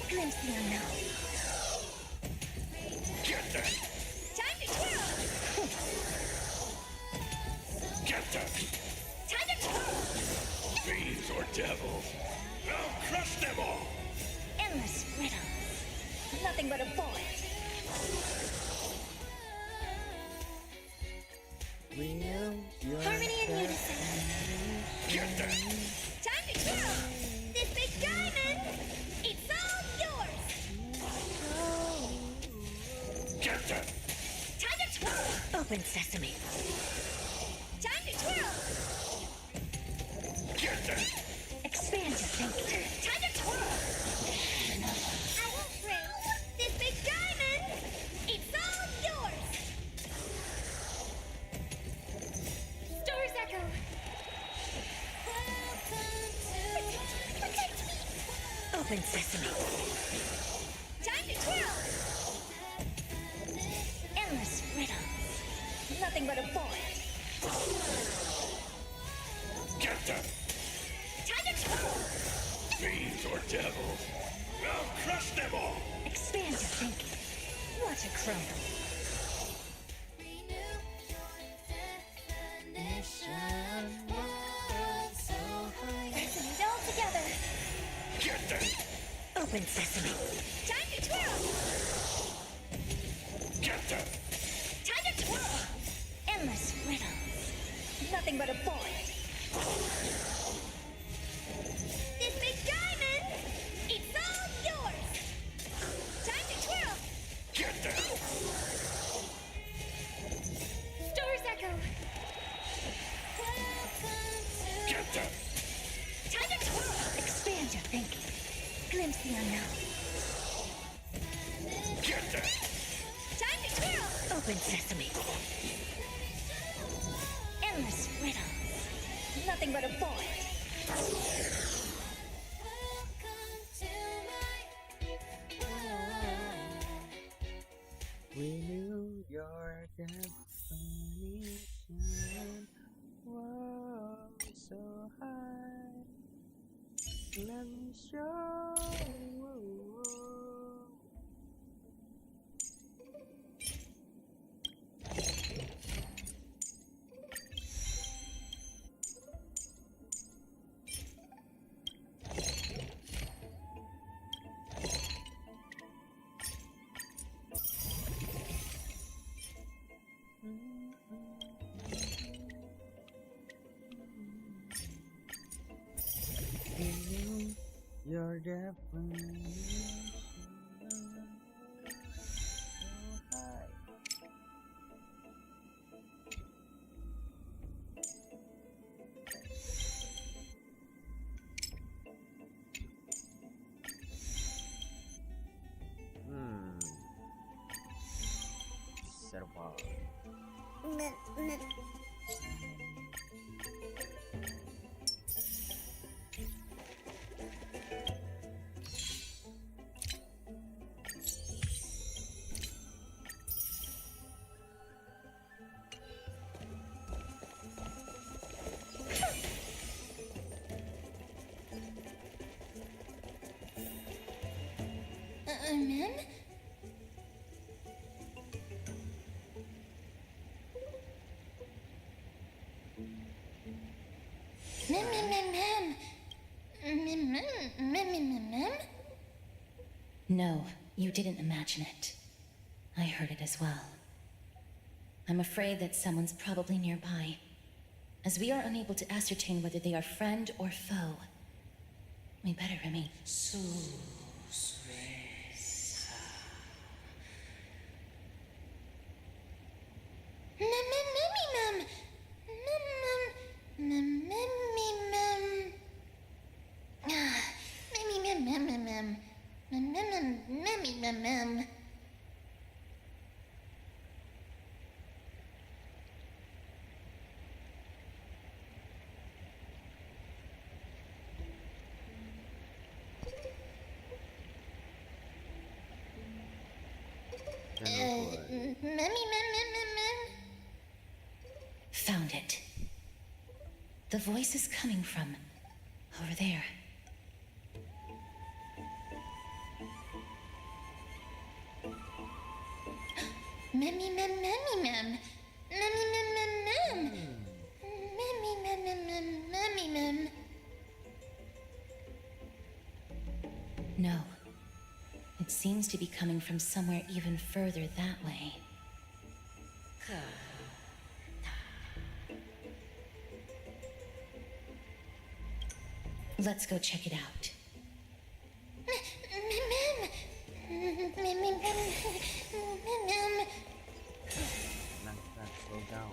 Glimpse the unknown. Get that! Time to twirl! Get that! Time to twirl! Fiends or devils? I'll crush them all! Endless riddles. Nothing but a void. Harmony and unison. Get that! Time to twirl! This big diamond! It's all yours! Get that! Time to twirl! Open sesame. Time to twirl! Get that! Expand your thinking. Time to twirl! I won't break this big diamond! It's all yours! Stars echo! Protect me! Open sesame. Time to twirl! Endless riddles. Nothing but a void. Get that! Time to twirl! Fiends or devils? I'll crush them all! Expand your thinking. Watch it crumble. Pressing it all together. Get that! Open sesame. Time to twirl! Get that! Time to twirl! Endless riddles. Nothing but a void. This big diamond! It's all yours! Time to twirl! Get that! Stars echo! Get that! Time to twirl! Expand your thinking. Glimpse the unknown. Get that! Time to twirl! Open sesame. Endless riddles. Nothing but a void. We knew your definition was so high. Let me show you. Your definition so high. Survive. Mem? No, you didn't imagine it. I heard it as well. I'm afraid that someone's probably nearby, as we are unable to ascertain whether they are friend or foe. We better remain. Found it. The voice is coming from over there. Memmy mem memmy mem. Memmy mem mem mem. Memmy mem mem mem memmy mem. No. It seems to be coming from somewhere even further that way. Let's go check it out. Tenang, slow down.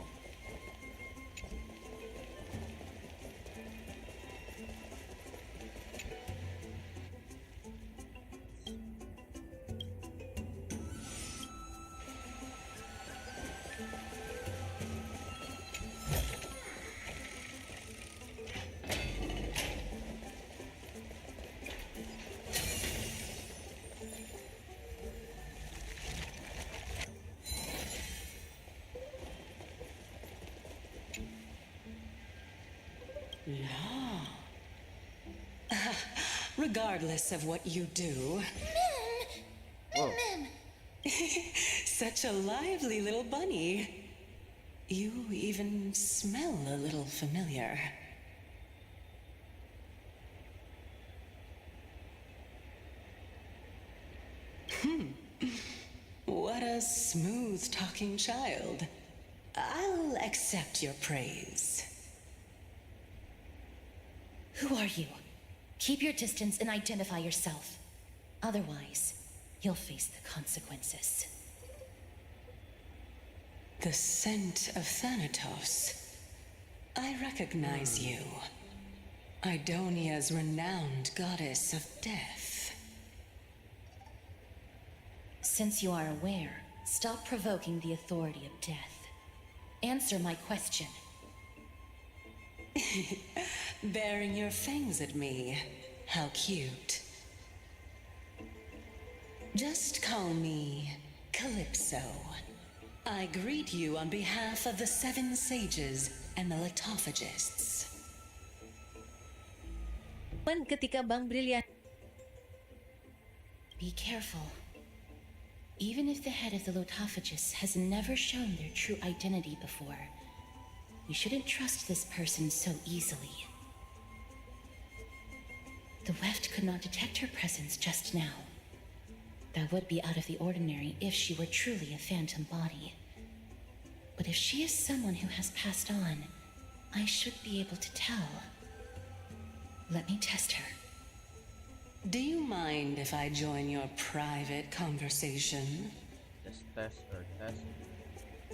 Yeah. Regardless of what you do. Whoa. Such a lively little bunny. You even smell a little familiar. What a smooth-talking child. I'll accept your praise. Who are you? Keep your distance and identify yourself. Otherwise, you'll face the consequences. The scent of Thanatos. I recognize you. Idonia's renowned goddess of death. Since you are aware, stop provoking the authority of death. Answer my question. Baring your fangs at me. How cute. Just call me Calypso. I greet you on behalf of the 7 sages and the litophagists. Ketika Bang Brilliando Be careful. Even if the head of the Lotophagus has never shown their true identity before, you shouldn't trust this person so easily. The Weft could not detect her presence just now. That would be out of the ordinary if she were truly a phantom body. But if she is someone who has passed on, I should be able to tell. Let me test her. Do you mind if I join your private conversation? Just test or test.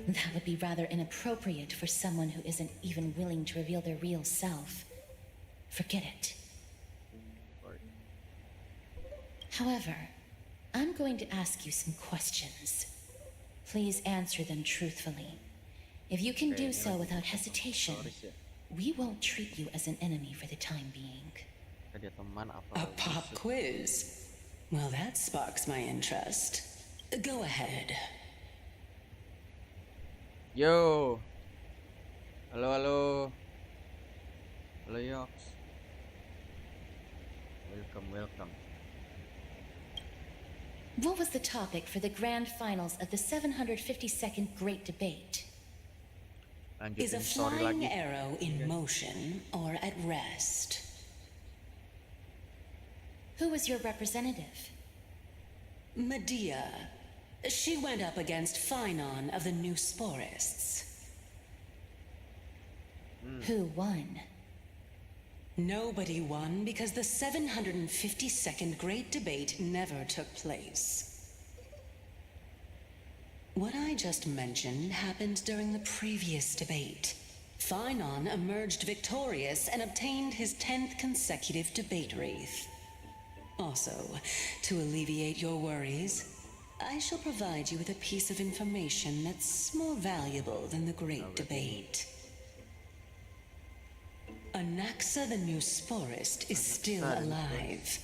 That would be rather inappropriate for someone who isn't even willing to reveal their real self. Forget it. Or However, I'm going to ask you some questions. Please answer them truthfully. If you can do so without hesitation, we won't treat you as an enemy for the time being. ada teman apa? A pop quiz? Well, that sparks my interest. Go ahead. Yo. Halo, halo. Halo, Yox. Welcome, welcome. What was the topic for the grand finals of the 752nd Great Debate? Is a Lanjutin story flying lagi. arrow in motion or at rest? Who was your representative? Medea. She went up against Phynon of the New Sporists. Who won? Nobody won because the 752nd Great Debate never took place. What I just mentioned happened during the previous debate. Phynon emerged victorious and obtained his 10th consecutive debate wreath. Also, to alleviate your worries, I shall provide you with a piece of information that's more valuable than the Great Debate. Anaxa the New Sporist is still alive.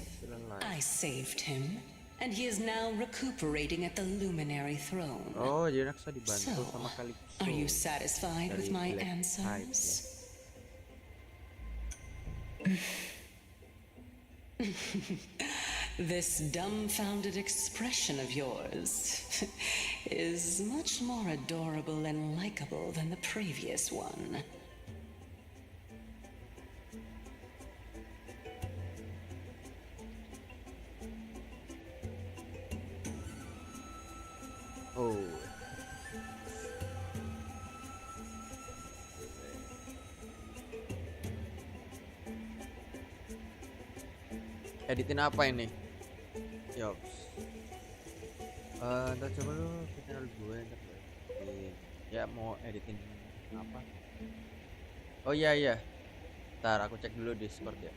I saved him, and he is now recuperating at the Luminary Throne. Oh, jadi Naksa dibantu So, sama Calypso. are you satisfied with Dari my Black answers? This dumbfounded expression of yours is much more adorable and likable than the previous one. Oh. Editin apa ini? Yops. Ntar coba lu ke channel gue ntar gue editin. Ya mau editin apa? Oh iya iya. Ntar aku cek dulu Discord ya.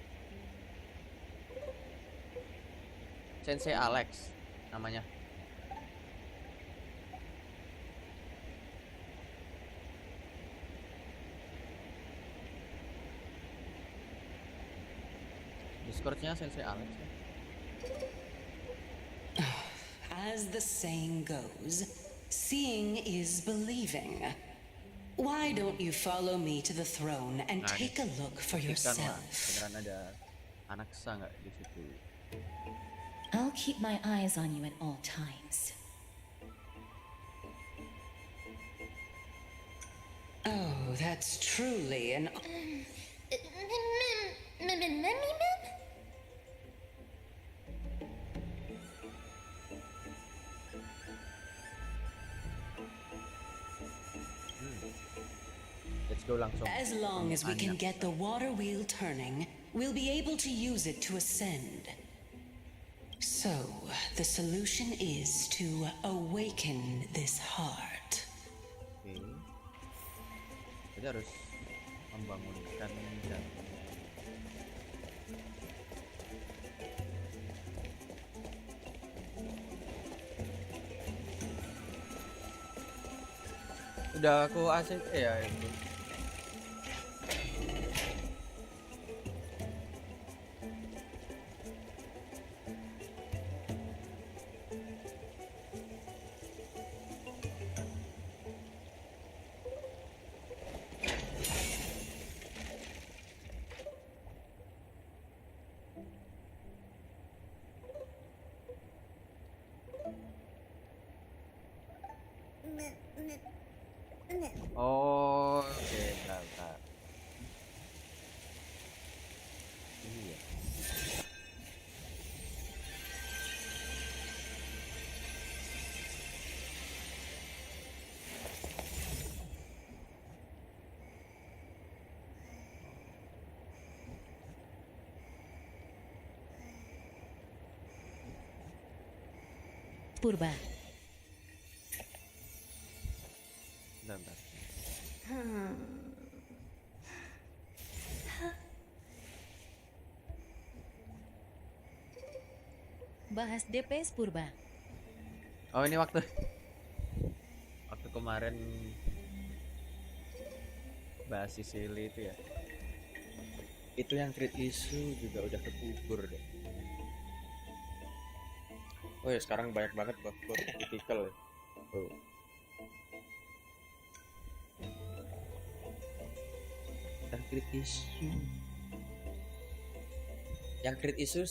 Sensei Alex namanya. Discordnya Sensei Alex ya. As the saying goes, seeing is believing. Why don't you follow me to the throne and take a look for yourself? Beneran ada anak nggak di situ? I'll keep my eyes on you at all times. Oh, that's truly an... Let's go langsung. As long as we can get the water wheel turning, we'll be able to use it to ascend. So, the solution is to awaken this heart. Oke. Kita harus membangunkan dan udah aku asik ya itu. Oh, oke, bentar. Ini ya. Purba. Bentar. Bahas DPS Purba. Oh, ini waktu kemarin bahas Sicily itu ya. Itu yang crit issue juga udah kekubur deh. Oh ya, sekarang banyak banget bot critical ya. Oh. Yang crit issue. Yang crit issue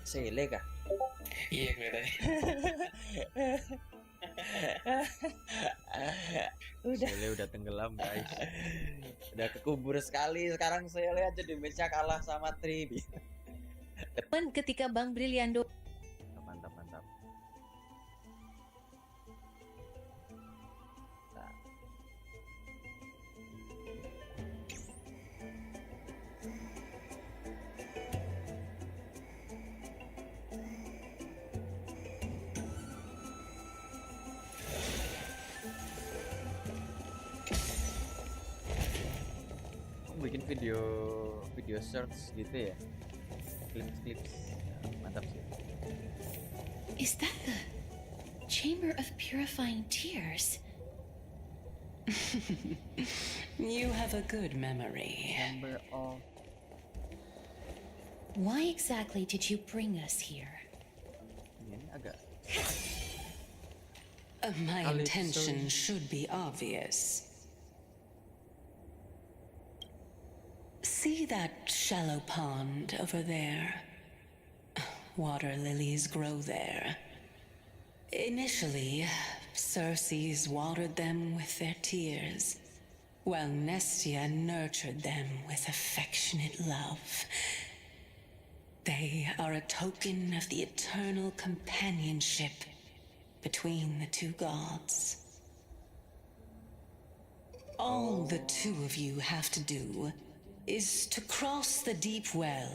Sele kah? Iya kelihatannya. Sele udah tenggelam guys. Udah kekubur sekali. Sekarang Sele aja damage-nya kalah sama Tri. Ketika Bang Brilliando. Mantap. Nah. Bikin video search gitu ya, clips mantap sih. Is that the Chamber of Purifying Tears? You have a good memory. Chamber of Why exactly did you bring us here? ini agak My Calypso. intention should be obvious. See that shallow pond over there? water lilies grow there. Initially, Circes watered them with their tears, while Nestia nurtured them with affectionate love. They are a token of the eternal companionship between the two gods. All the two of you have to do is to cross the deep well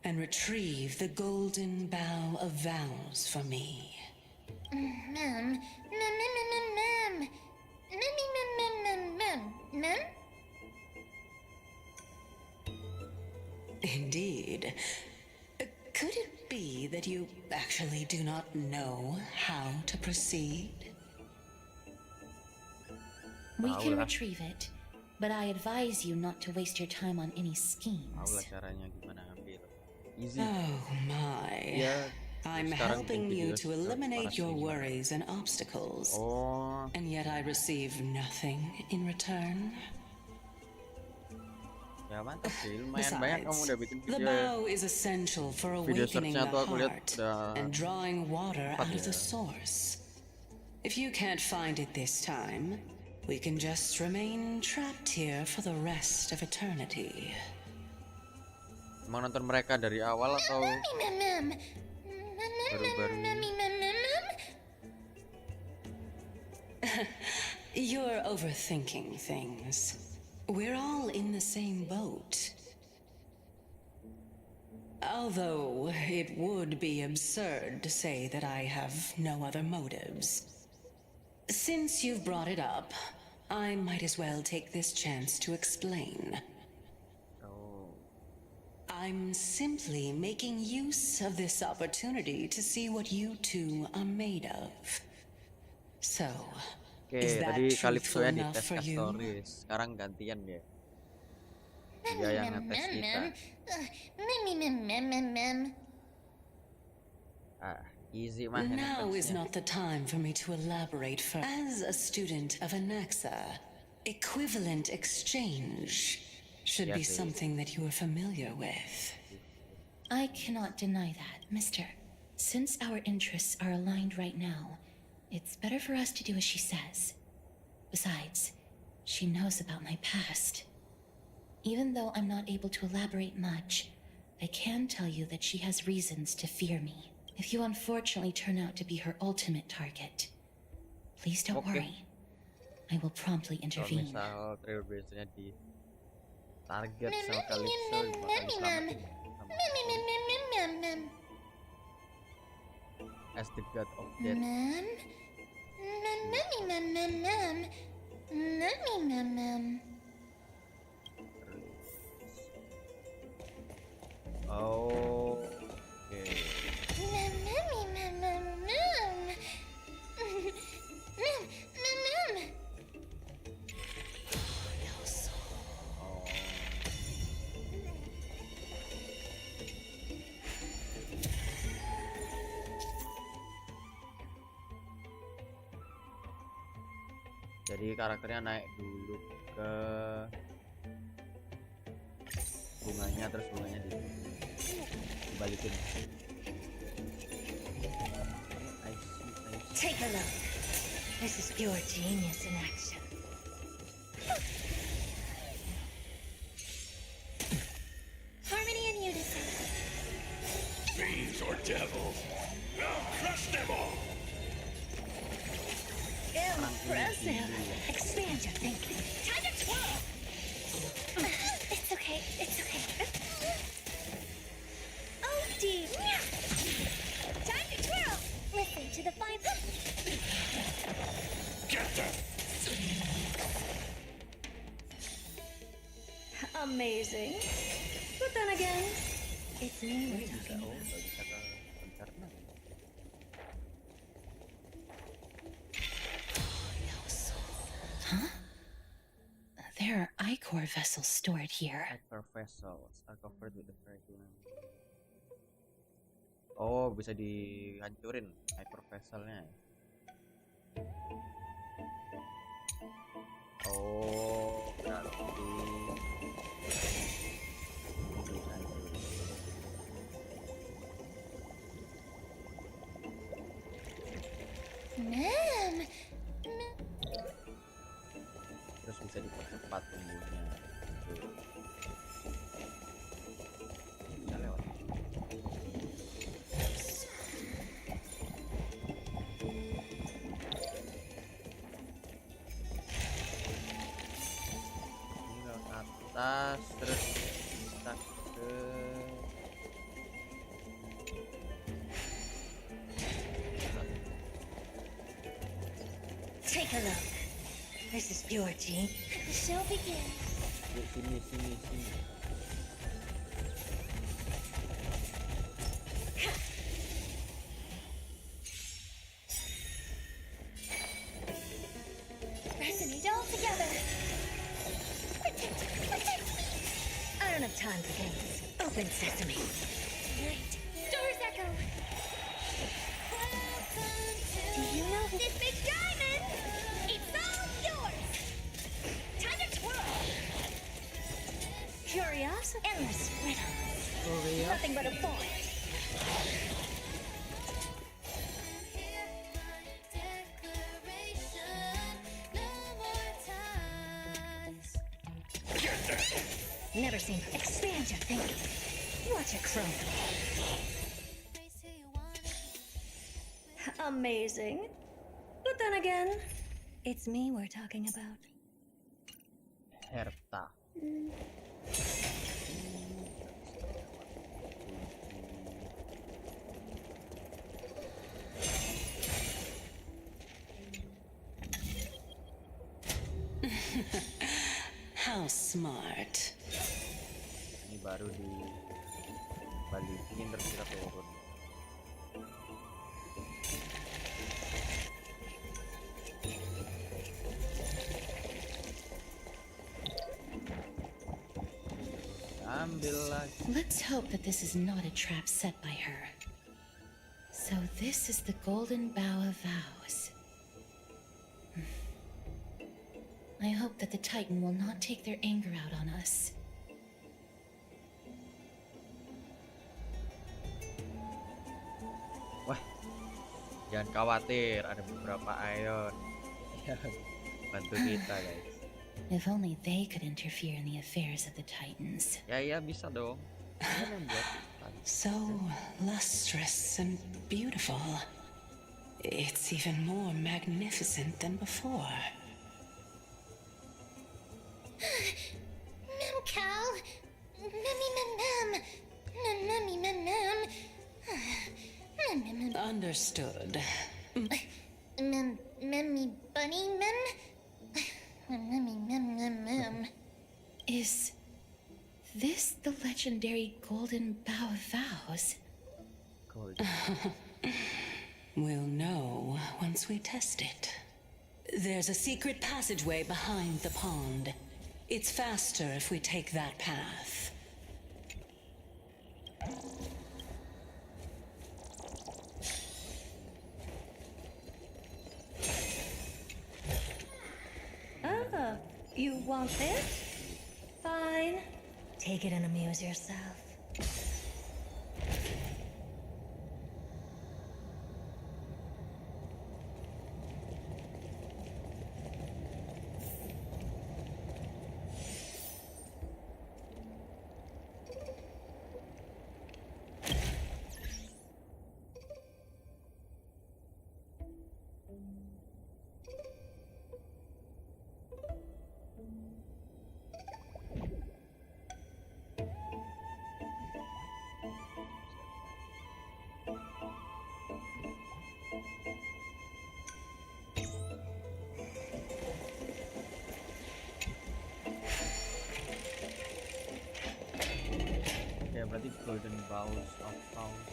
and retrieve the golden bough of vows for me. Mem. Indeed. Could it be that you actually do not know how to proceed? We Tahu can lah. retrieve it, but I advise you not to waste your time on any Tahu schemes. lah caranya gimana ambil. Easy. Oh my. Ya, I'm sekarang helping bikin you video to sekarang eliminate your parasnya. worries and obstacles. Oh, And yet I receive nothing in return. ya mantap sih. Lumayan banyak kamu Besides, udah bikin the video. bow is essential for Video awakening search-nya the tuh aku lihat heart udah and drawing water 4 out of the ya. source. If you can't find it this time, we can just remain trapped here for the rest of eternity. Emang nonton mereka dari awal atau Mem. baru-baru ini? You're overthinking things. We're all in the same boat. Although it would be absurd to say that I have no other motives. Since you've brought it up, I might as well take this chance to explain. Oh, I'm simply making use of this opportunity to see what you two are made of. So, oke, is that tadi truthful Calypso-nya enough dites for you? stories. Sekarang gantian dia. Dia yang ngetes kita. Ah, easy mah. yang Now is ngetesnya. not the time for me to elaborate further. As a student of Anaxa, equivalent exchange should be Yes, it is. something that you are familiar with. I cannot deny that, mister. Since our interests are aligned right now, it's better for us to do as she says. Besides, she knows about my past. Even though I'm not able to elaborate much, I can tell you that she has reasons to fear me. If you unfortunately turn out to be her ultimate target, please don't Okay. worry. I will promptly Kalau intervene. misal Trailblazer-nya di target sama Calypso bakal diselamatin sama as the god of death. Oh, oke. Oh, jadi karakternya naik dulu ke bunganya, terus bunganya dibalikin. I see. Take a look. This is pure genius in action. Harmony and unison. Fiends or devils. I'll crush them all. Impressive. Expand your thinking. Time to twirl. It's okay. It's okay. Oh, dear. Time to twirl. Listen to the fine. Get them. Amazing. But then again, it's me we're talking Oh, about. nggak bisa ke pencerna. Huh? There are ichor vessels stored here. Hyper vessels are covered with the fragrance. Oh, bisa dihancurin hyper vesselnya. Oh, berarti ini bisa hancurin. Ma'am. Terus bisa dipercepat tumbuhnya. Oke. Bisa lewat. Ini lewat atas, terus kita ke Take a look. This is pure G. The show begins. Yuk, sini. Resonate all together. I don't have time for games. Open sesame. Great. Doors echo. Do you know this big diamond? It's all yours. Time to twirl. Curiosity. Endless riddles. Nothing but a boy. Never seen. Expand your thinking. Watch it grow. Amazing. But then again, it's me we're talking about. Herta. How smart. Ini baru dibalikin terus kita turun. Ambil lagi. Let's hope that this is not a trap set by her. So this is the golden bough of vows. I hope that the Titan will not take their anger out on us. Wah, jangan khawatir, ada beberapa ion yang bantu kita, guys. If only they could interfere in the affairs of the Titans. Ya bisa dong. Kan yang buat So lustrous and beautiful. It's even more magnificent than before. Mem cow. Memmy mem mem. Memmy mem mem. Understood. Memmy bunny mem. Memmy mem mem mem. Is this the legendary golden bough of vows? We'll know once we test it. There's a secret passageway behind the pond. It's faster if we take that path. Oh, you want this? Fine. Take it and amuse yourself. Ya berarti golden bows of vows.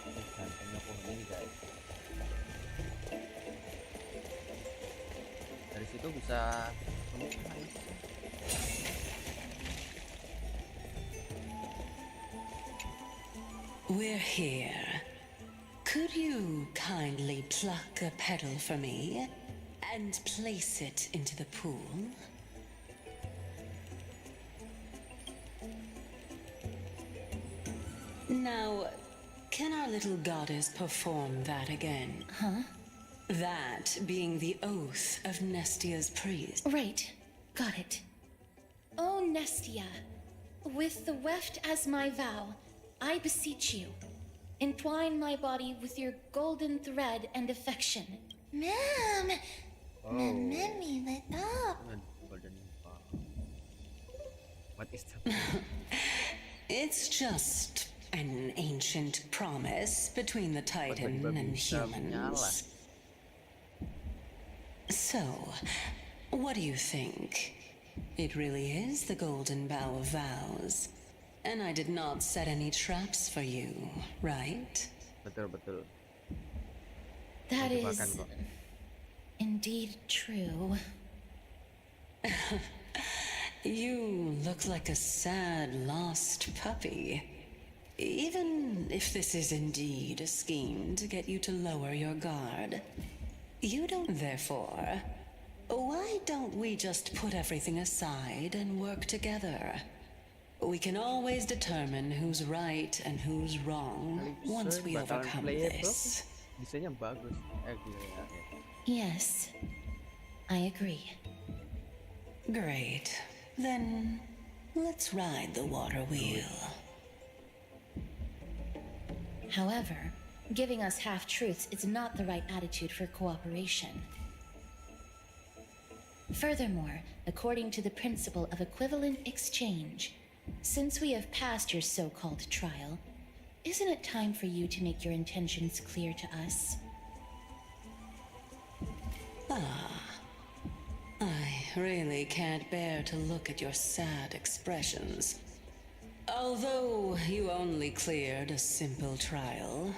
Ini gantengnya pohon ini, guys. Dari situ bisa guys. We're here. Could you kindly pluck a petal for me and place it into the pool? Now, Can our little goddess perform that again? Huh? That being the oath of Nestia's priest. Right. Got it. O Nestia, with the weft as my vow, I beseech you, entwine my body with your golden thread and affection. Ma'am, Oh. Mami, let up. Golden Ball. What is that? It's just an ancient promise between the Titan tiba-tiba and bisa menyala? humans. So, what do you think? It really is the Golden Bow of Vows. And I did not set any traps for you, right? Betul. That Jebakan is kok. indeed true. You look like a sad, lost puppy. Even if this is indeed a scheme to get you to lower your guard, you don't therefore. Why don't we just put everything aside and work together? We can always determine who's right and who's wrong once we Bakalan overcome playable. this. Desainnya bagus. Gila ya. Yes, I agree. Great. Then let's ride the water wheel. However, giving us half-truths is not the right attitude for cooperation. Furthermore, according to the principle of equivalent exchange, since we have passed your so-called trial, isn't it time for you to make your intentions clear to us? I really can't bear to look at your sad expressions. Although you only cleared a simple trial,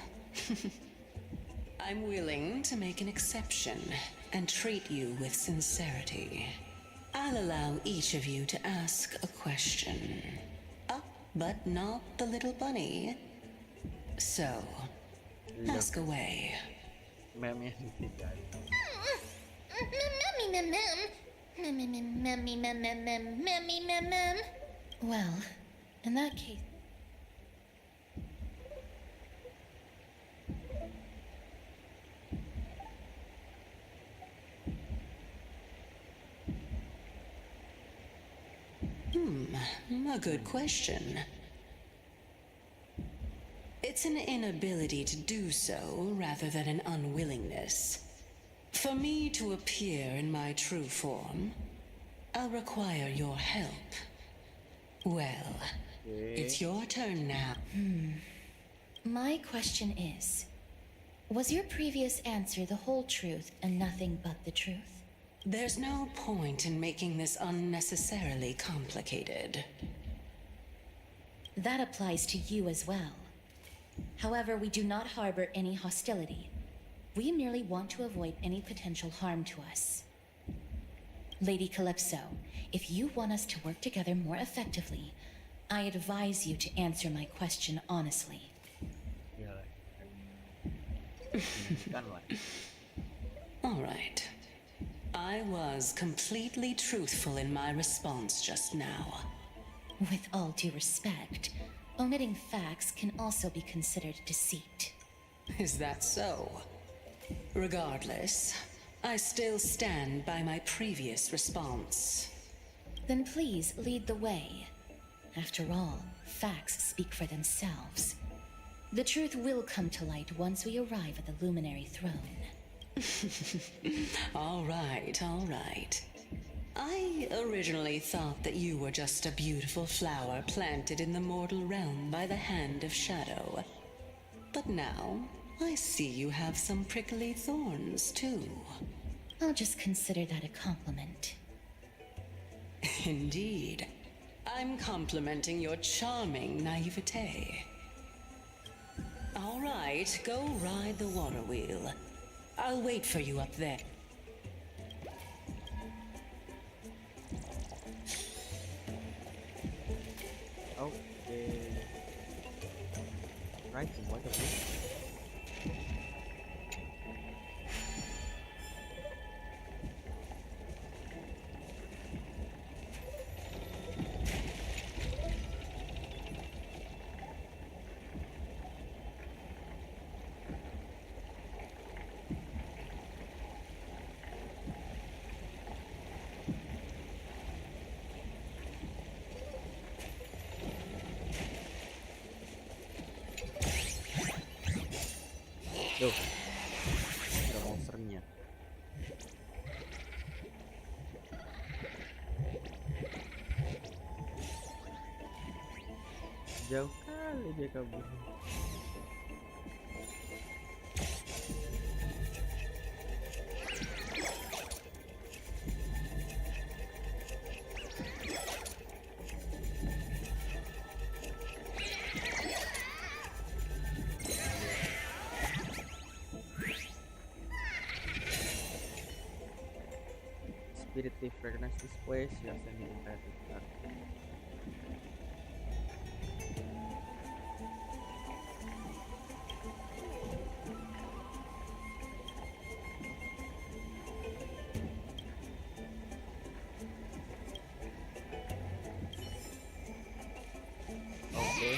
I'm willing to make an exception and treat you with sincerity. I'll allow each of you to ask a question. But not the little bunny. So, ask away. Meme yang ditinggal. Mum. Well, in that case... A good question. It's an inability to do so rather than an unwillingness. For me to appear in my true form, I'll require your help. Well, it's your turn now. My question is, was your previous answer the whole truth and nothing but the truth? There's no point in making this unnecessarily complicated. That applies to you as well. However, we do not harbor any hostility. We merely want to avoid any potential harm to us. Lady Calypso, if you want us to work together more effectively, I advise you to answer my question honestly. Gila. Kan lah. All right. I was completely truthful in my response just now. With all due respect, omitting facts can also be considered deceit. Is that so? Regardless, I still stand by my previous response. Then please lead the way. After all, facts speak for themselves. The truth will come to light once we arrive at the Luminary Throne. All right, all right. I originally thought that you were just a beautiful flower planted in the mortal realm by the hand of shadow. But now, I see you have some prickly thorns, too. I'll just consider that a compliment. Indeed. I'm complimenting your charming naivete. All right, go ride the water wheel. I'll wait for you up there. Oke. Right, semuanya bro. Tuh, ada monsternya. Jauh kali dia kabur. Spirit recognize this place, yes, and you can start. Oke.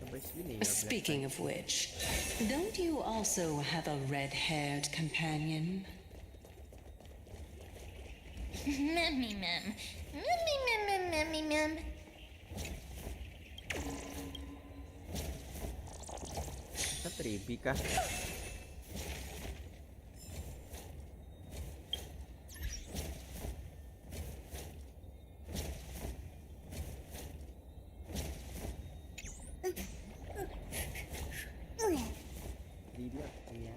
Sampai sini ya. Speaking of which, don't you also have a red-haired companion? Memmy mem. Memmy mem mem memmy mem. Kita tribi kah? Tidak, iya.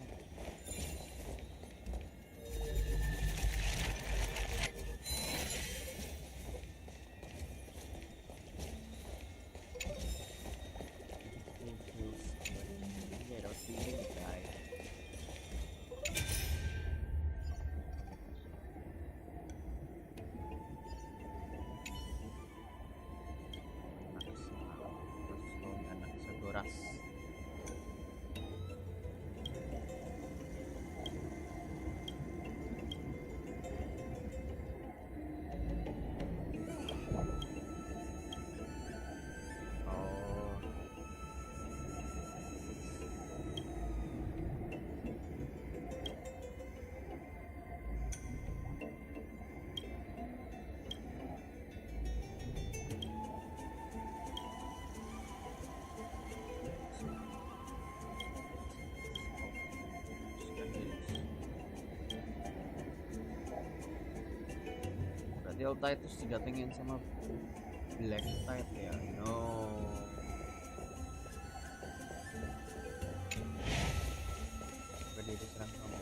Berarti Ulta itu didatengin sama Black Tide ya. No. Dia diserang sama.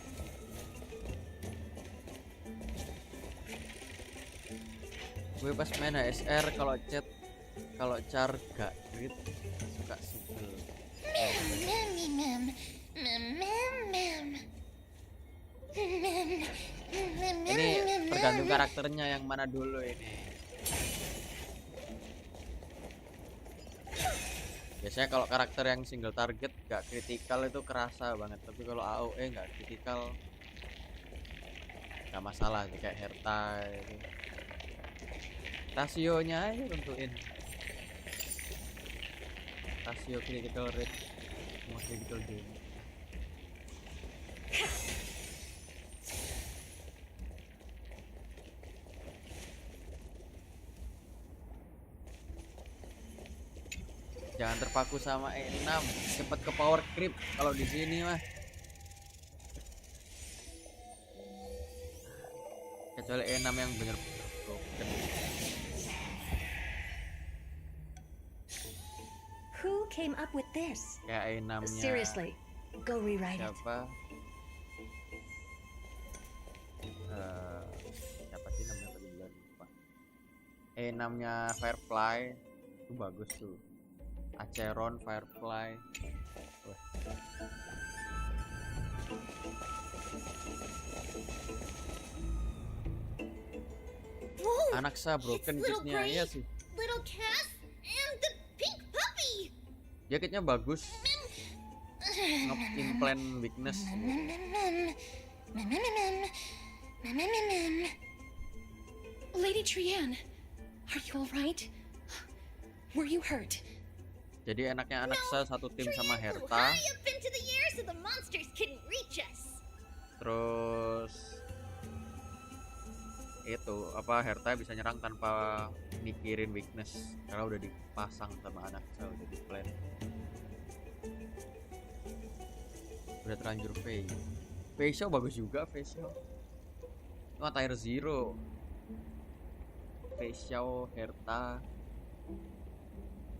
Gue pas main HSR kalau chat kalau car gak grit suka sebel. Memmy mem. Mem mem mem. Mem. Ini tergantung karakternya yang mana dulu ini. Biasanya kalau karakter yang single target gak kritikal itu kerasa banget, tapi kalau AOE gak kritikal gak masalah sih, kayak Herta itu. Rasionya aja tentuin. Rasio critical rate sama critical damage. Jangan terpaku sama E6, cepet ke power creep kalau di sini mah. Kecuali E6 yang bener-bener broken. Who came up with this? Kayak E6-nya. Seriously, go rewrite it. Siapa? Siapa sih namanya tadi bilang lupa. E6-nya Firefly itu bagus tuh. Acheron, Firefly. Wah. Whoa, Anak sa broken it's little kitnya Gray, iya sih. little Cass, and the pink puppy. Jaketnya bagus. nge-implant weakness gitu. Lady Trian, are you alright? Were you hurt? Jadi enaknya anak saya satu tim sama Trian flew Herta, high up into the air so the monsters couldn't reach us. terus itu apa Herta bisa nyerang tanpa mikirin weakness karena udah dipasang sama anak saya, udah di plan. Udah terlanjur face show bagus juga face show. Itu tier 0. Face show Herta,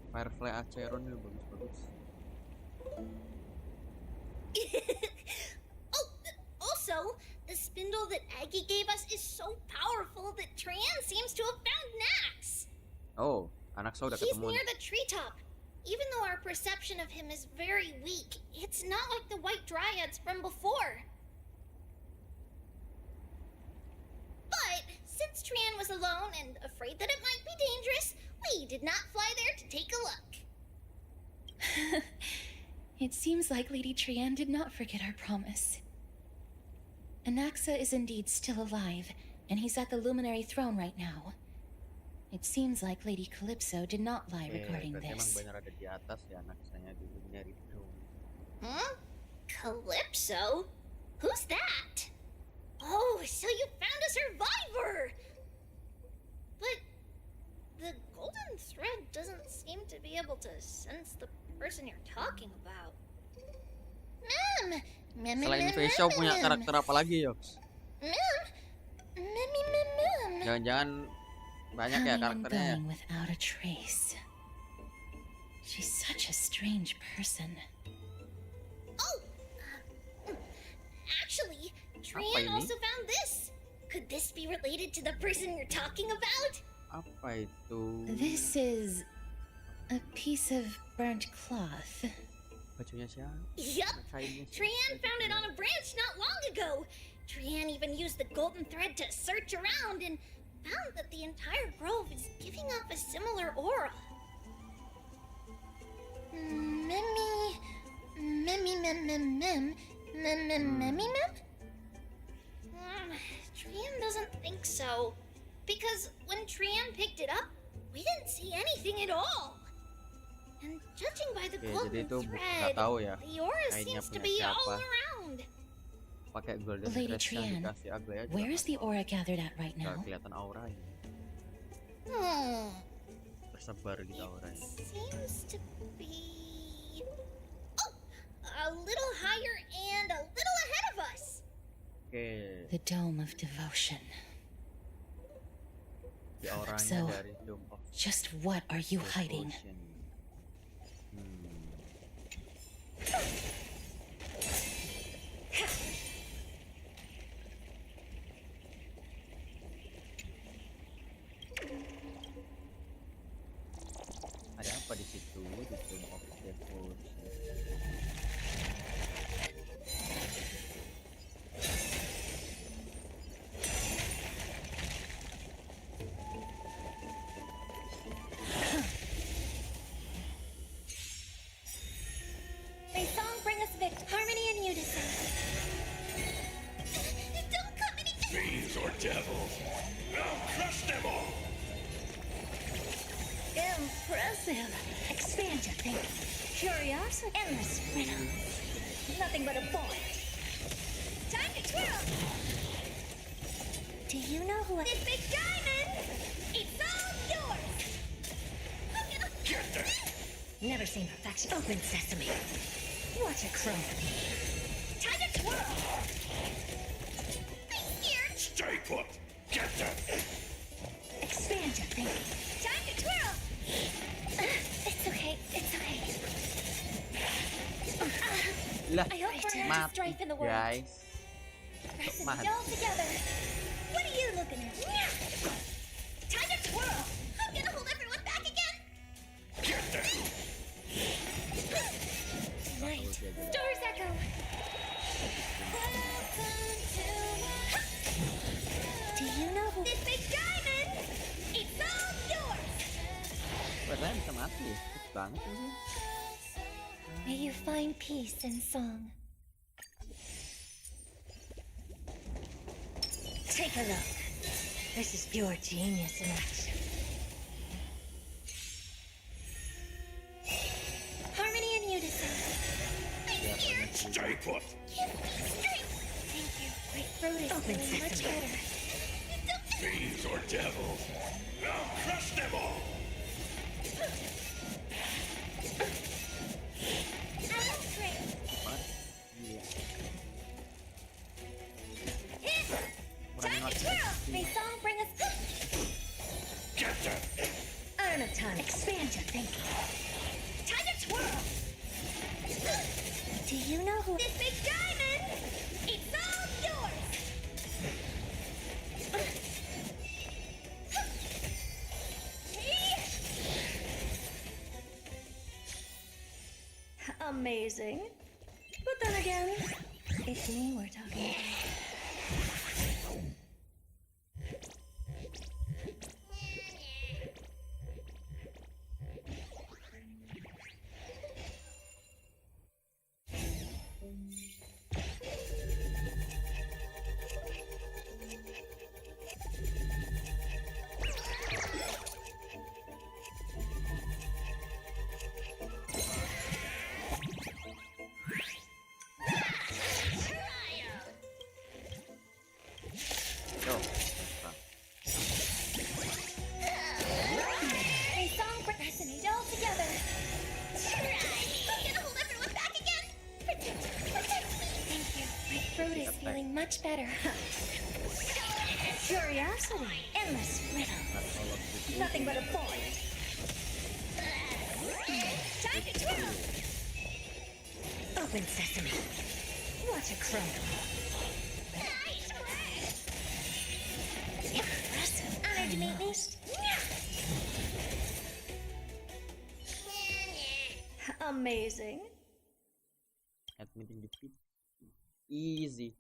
Firefly Acheron itu bagus-bagus. Oh, also, the spindle that Aggie gave us is so powerful that Trian seems to have found Nax. Oh, anak saya udah He's ketemu. near the treetop. Even though our perception of him is very weak, it's not like the white dryads from before. But since Trian was alone and afraid that it might be dangerous, we did not fly there to take a look. It seems like Lady Trian did not forget our promise. Anaxa is indeed still alive, and he's at the Luminary Throne right now. It seems like Lady Calypso did not lie regarding Berarti emang this. benar ada di atas ya anak saya di Luminary Throne. Huh? Calypso? Who's that? Oh, so you found a survivor! But the golden thread doesn't seem to be able to sense the person you're talking about. Selain face show punya karakter apa lagi, Yoks? Jangan-jangan banyak ya Coming and karakternya ya? going without a trace. She's such a strange person. Oh! Actually, Apa Trian ini? also found this. Could this be related to the person you're talking about? Apa itu? This is a piece of burnt cloth. Bajunya siapa? Yup. Kainnya siapa? Trian found it on a branch not long ago. Trian even used the golden thread to search around and found that the entire grove is giving off a similar aura. Trian doesn't think so. Because when Trian picked it up, we didn't see anything at all. And judging by the Oke, jadi golden itu nggak thread, tahu ya the aura kainnya seems to punya be siapa. all around. Pakai golden Lady thread yang Trian, dikasih Agle aja. where is the aura gathered at right Nggak now? kelihatan auranya. Tersebar gitu auranya. It seems to be... Oh! A little higher and a little ahead of us! Oke, The Dome of Devotion. di auranya So, dari Dome of just what are you hiding? Devotion. Ada apa di situ di Dome of Devotion? May song bring us harmony and unison. Don't come any... Fiends or devils. I'll crush them all. Impressive. Expand your thinking. Curiosity. Endless riddles. Nothing but a point. Time to twirl! Do you know who This big diamond! It's all yours! Get them. Never seen perfection. Open sesame. Watch it crumble. Time to twirl! I'm scared! Stay put. Get them. Expand your thinking. Time to twirl! It's okay. It's okay. Lah, I hope we're not mati strife in the world. guys. Pressing Mati. it all together. What are you looking at? Time to twirl! I'm gonna hold everyone back again! Get them. Night. Stars echo! Do you know who This big diamond! It's all yours! Padahal bisa mati ya, cepet banget ini. May you find peace in song. Take a look. This is pure genius in action. Harmony and unison. Stay put. Thank you. My throat is feeling much better. Fiends or devils. I'll crush them all. May song bring us. Get them. I don't have time. Expand your thinking. Time to twirl. Do you know who this big diamond? It's all yours. Amazing. But then again, it's me we're talking about. Much better. Curiosity, endless riddle. Nothing but a point. Time to twirl. Open sesame. Watch it crumble. Nice work. Impressive. Honored to meet me. Amazing. Admitting defeat. Easy.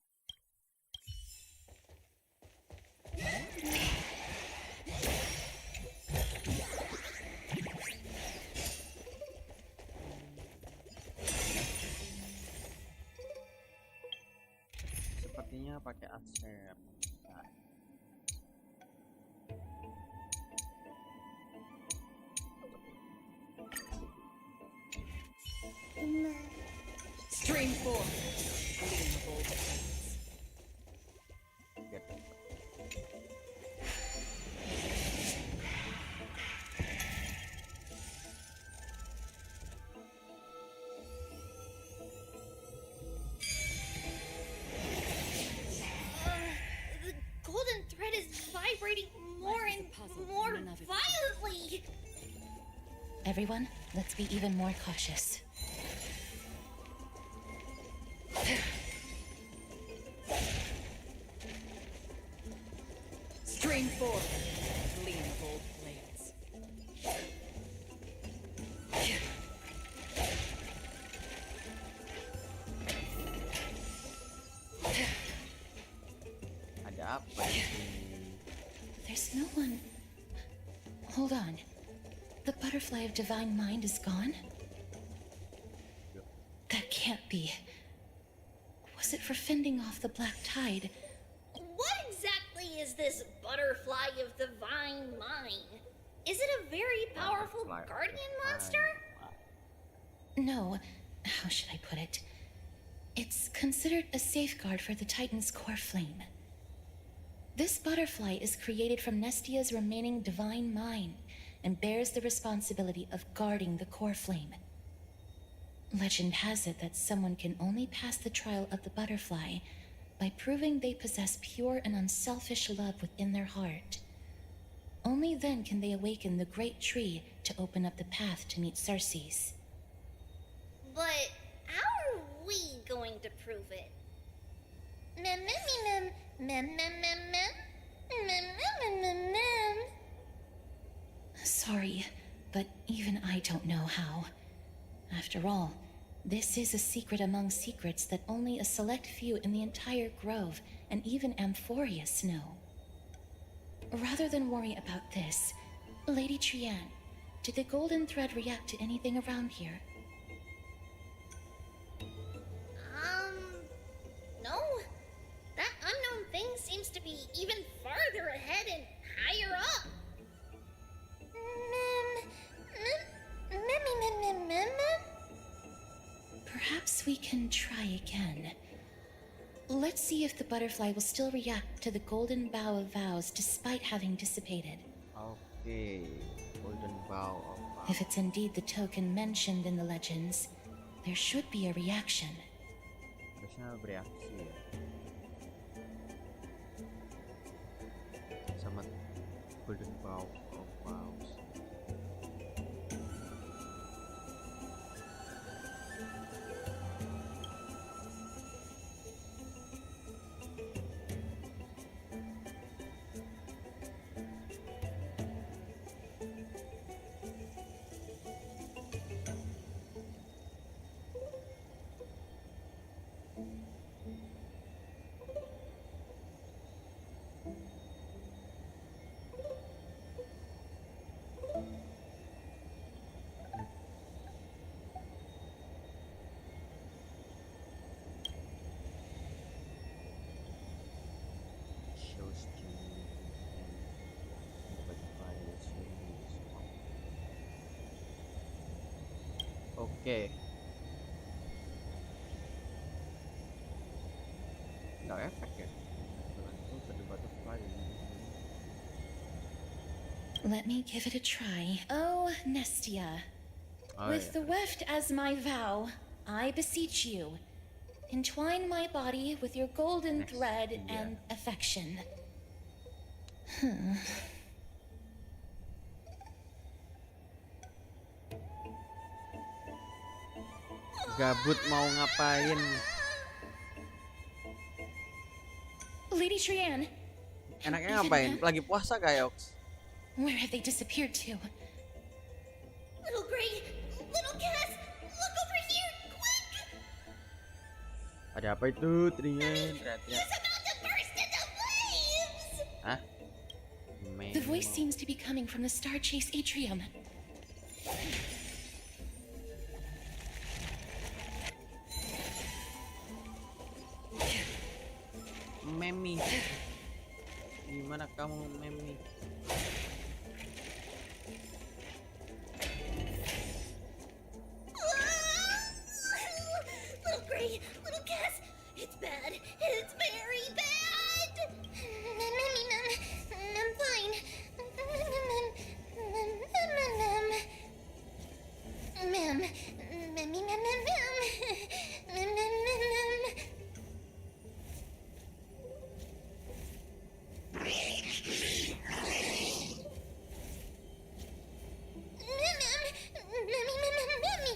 Sepertinya pakai accept. Nah. Stream 4. Get them. The golden thread is vibrating more and more violently. Everyone, let's be even more cautious. Stream 4. Gleam of old blades. Ada apa ini? There's no one. Hold on. The butterfly of divine mind is gone? That can't be. Was it for fending off the black tide? What exactly is this butterfly of divine mind? Is it a very powerful guardian monster? No. How should I put it? It's considered a safeguard for the Titan's core flame. This butterfly is created from Nestia's remaining divine mind and bears the responsibility of guarding the core flame. Legend has it that someone can only pass the trial of the butterfly by proving they possess pure and unselfish love within their heart. Only then can they awaken the great tree to open up the path to meet Cersei's. But how are we going to prove it? Mem mem mem mem mem mem mem mem mem mem mem. Sorry, but even I don't know how. After all, this is a secret among secrets that only a select few in the entire grove and even Amphorius know. Rather than worry about this, Lady Trianne, did the golden thread react to anything around here? to be even farther ahead and higher up. Perhaps we can try again. Let's see if the butterfly will still react to the golden bough of vows despite having dissipated. Oke, golden bow of vows. If it's indeed the token mentioned in the legends, there should be a reaction. Harusnya bereaksi ya. Sama golden bow of vows. Shows Oke. Nggak efek ya? Dengan itu tadi butterfly. Let me give it a try. Oh, Nestia. With the weft as my vow, I beseech you, entwine my body with your golden thread and affection. Gabut mau ngapain? Lady Trian, Enaknya ngapain? Lagi puasa kayak Ox. where have they disappeared to? Little Gray, little Cass, look over here, quick! Ada apa itu, Trian? He's about to burst into flames! Hah? The voice seems to be coming from the Star Chase atrium. Memi. Gimana kamu, Memi? Little Gray, little Cass, it's bad. It's very bad. I'm fine.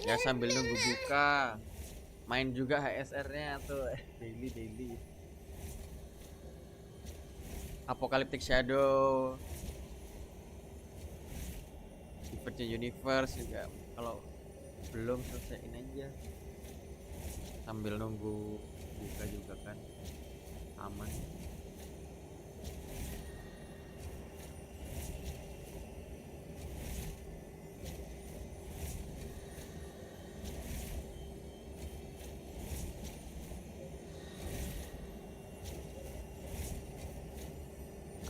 Ya sambil nunggu buka, main juga HSR-nya tuh daily. Apocalyptic Shadow, Divergent Universe juga. Kalau belum selesaiin aja, sambil nunggu buka juga kan, aman.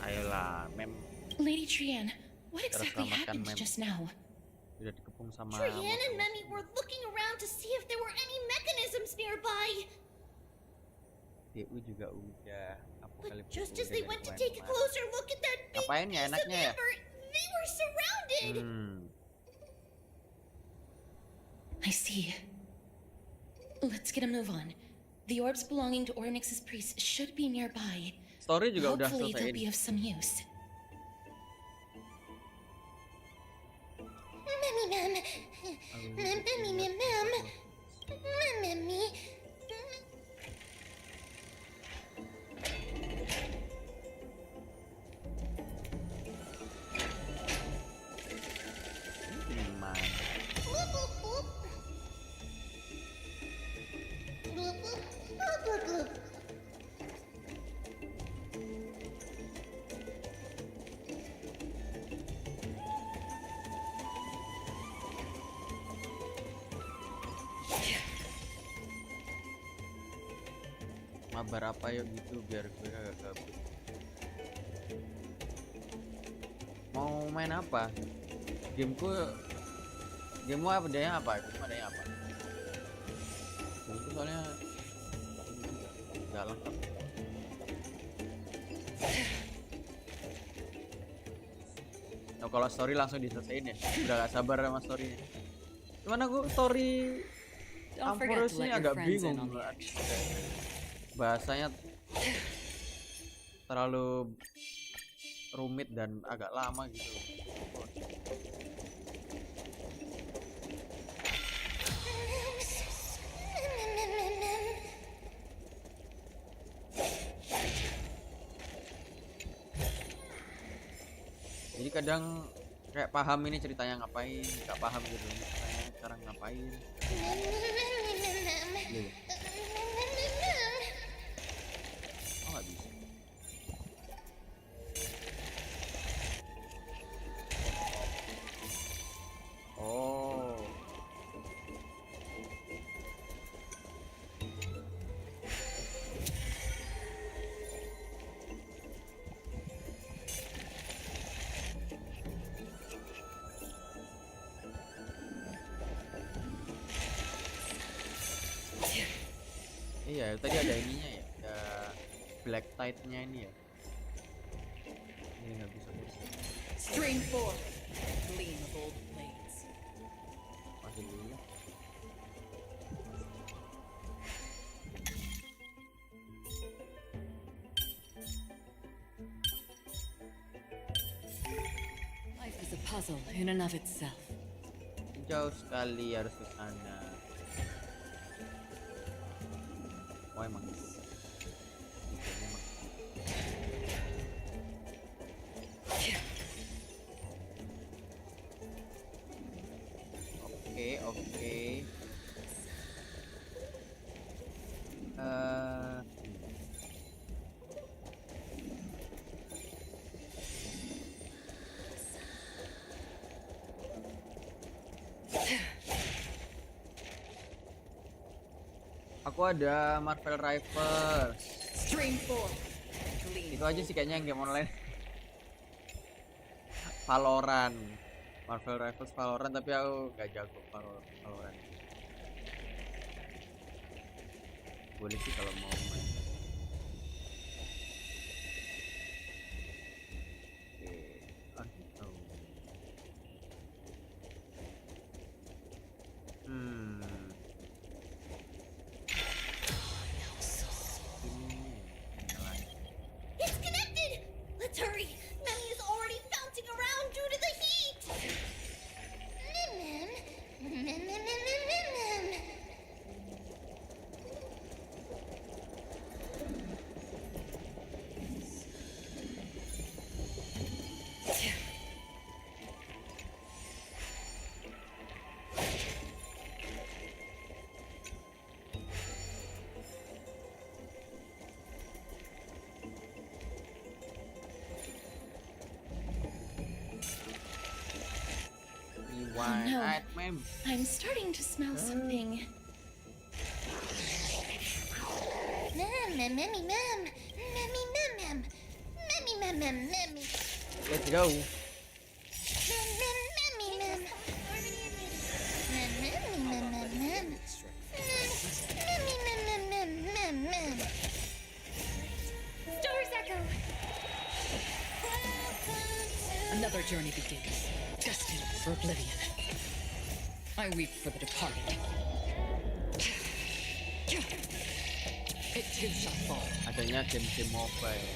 Ayolah, Mem. Lady Trian, what exactly selamatkan happened Mem. just now? Udah dikepung sama Trian and motor. Memmy were looking around to see if there were any mechanisms nearby. TU juga udah. But Apocalyptic just as udah they dari went to take a kemarin-kemarin. closer look at that big Ngapain ya piece of enaknya ya? amber, they were surrounded. I see. Let's get a move on. The orbs belonging to Ornyx's priest should be nearby. Story juga udah Hopefully they'll selesaiin. be of some use. Mabar apa yuk gitu biar gue gak gabut. Mau main apa? Gameku apa adanya apa? Game adanya apa? Gameku soalnya nggak lengkap. Nah, kalau story langsung diselesain ya. Udah gak sabar sama storynya. Cuman aku story Amphorus ini agak bingung. Bahasanya terlalu rumit dan agak lama gitu. Jadi kadang kayak paham ini ceritanya ngapain, nggak paham gitu ceritanya sekarang ngapain. Iya. Oh nggak bisa. Oh. Iya, tadi ada ininya ya, ada black tide-nya ini ya. Ini nggak bisa. Strain 4. Gleam of old blades. Masih dulu. Life is a puzzle in and of itself. Jauh sekali harus ke sana. Oh emang. Oke. Aku ada Marvel Rifle. Strain 4. Itu aja sih kayaknya yang game online. Valorant. Marvel Rifles Valorant, tapi aku gak jago Valorant. Boleh sih kalau mau main. Oke. Tahu. It's connected! Let's hurry! Memmy is already bouncing around due to the heat! Why? no. Mem. I'm starting to smell something. Memmy. Let's go. Stars echo. Another journey begins, destined for oblivion. I weep for the departed. It too shall fall. Adanya game mobile.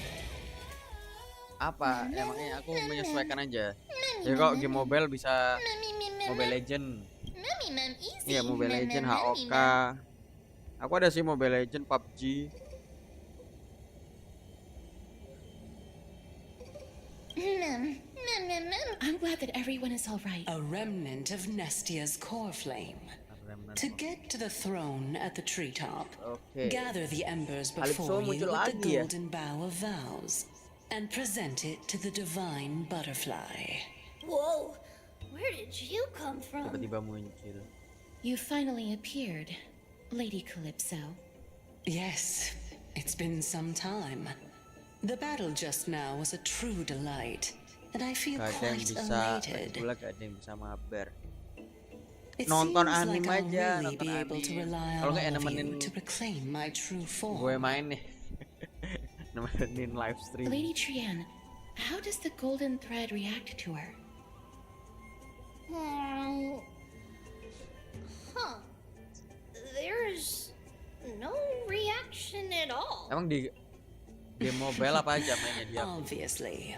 Apa? Emangnya aku menyesuaikan aja. Ya kok game mobile bisa Mobile Legend. Iya Mobile Legend, HOK. Aku ada sih Mobile Legend, PUBG. I'm glad that everyone is all right. A remnant of Nestia's core flame. To get to the throne at the treetop, Okay. gather the embers Calypso before you with muncul the lagi ya? golden bough of vows and present it to the divine butterfly. Whoa! Where did you come from? Tiba-tiba muncul. You finally appeared, Lady Calypso. Yes, it's been some time. The battle just now was a true delight. and I feel Gak ada yang quite bisa elated. pula gak ada yang bisa mabar. It Nonton seems anime like I'll aja, really nonton be able to anime. rely Kalau on nggak ya all of nemenin you to reclaim my true gue form. main nih. Nemenin live stream. Lady Trian, how does the golden thread react to her? Huh. There's no reaction at all. Emang di game mobile apa aja mainnya dia? Obviously.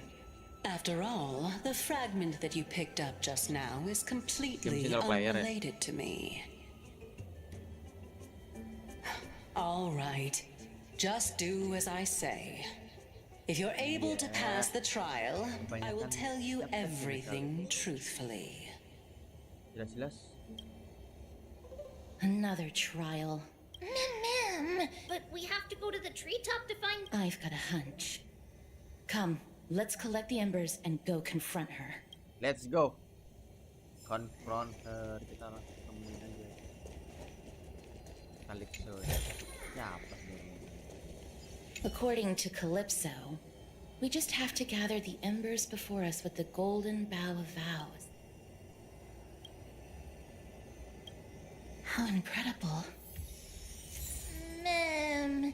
After all, the fragment that you picked up just now is completely single player, ya? unrelated to me. All right. Just do as I say. If you're able to pass the trial, I will tell you everything truthfully. Jelas-jelas. Another trial. Ma'am, but we have to go to the treetop to find. I've got a hunch. Come, let's collect the embers and go confront her. Let's go. Confront her. Kita langsung temuin aja. Calypso. Ya apa nih? According to Calypso, we just have to gather the embers before us with the golden bough of vows. How incredible. Ma'am.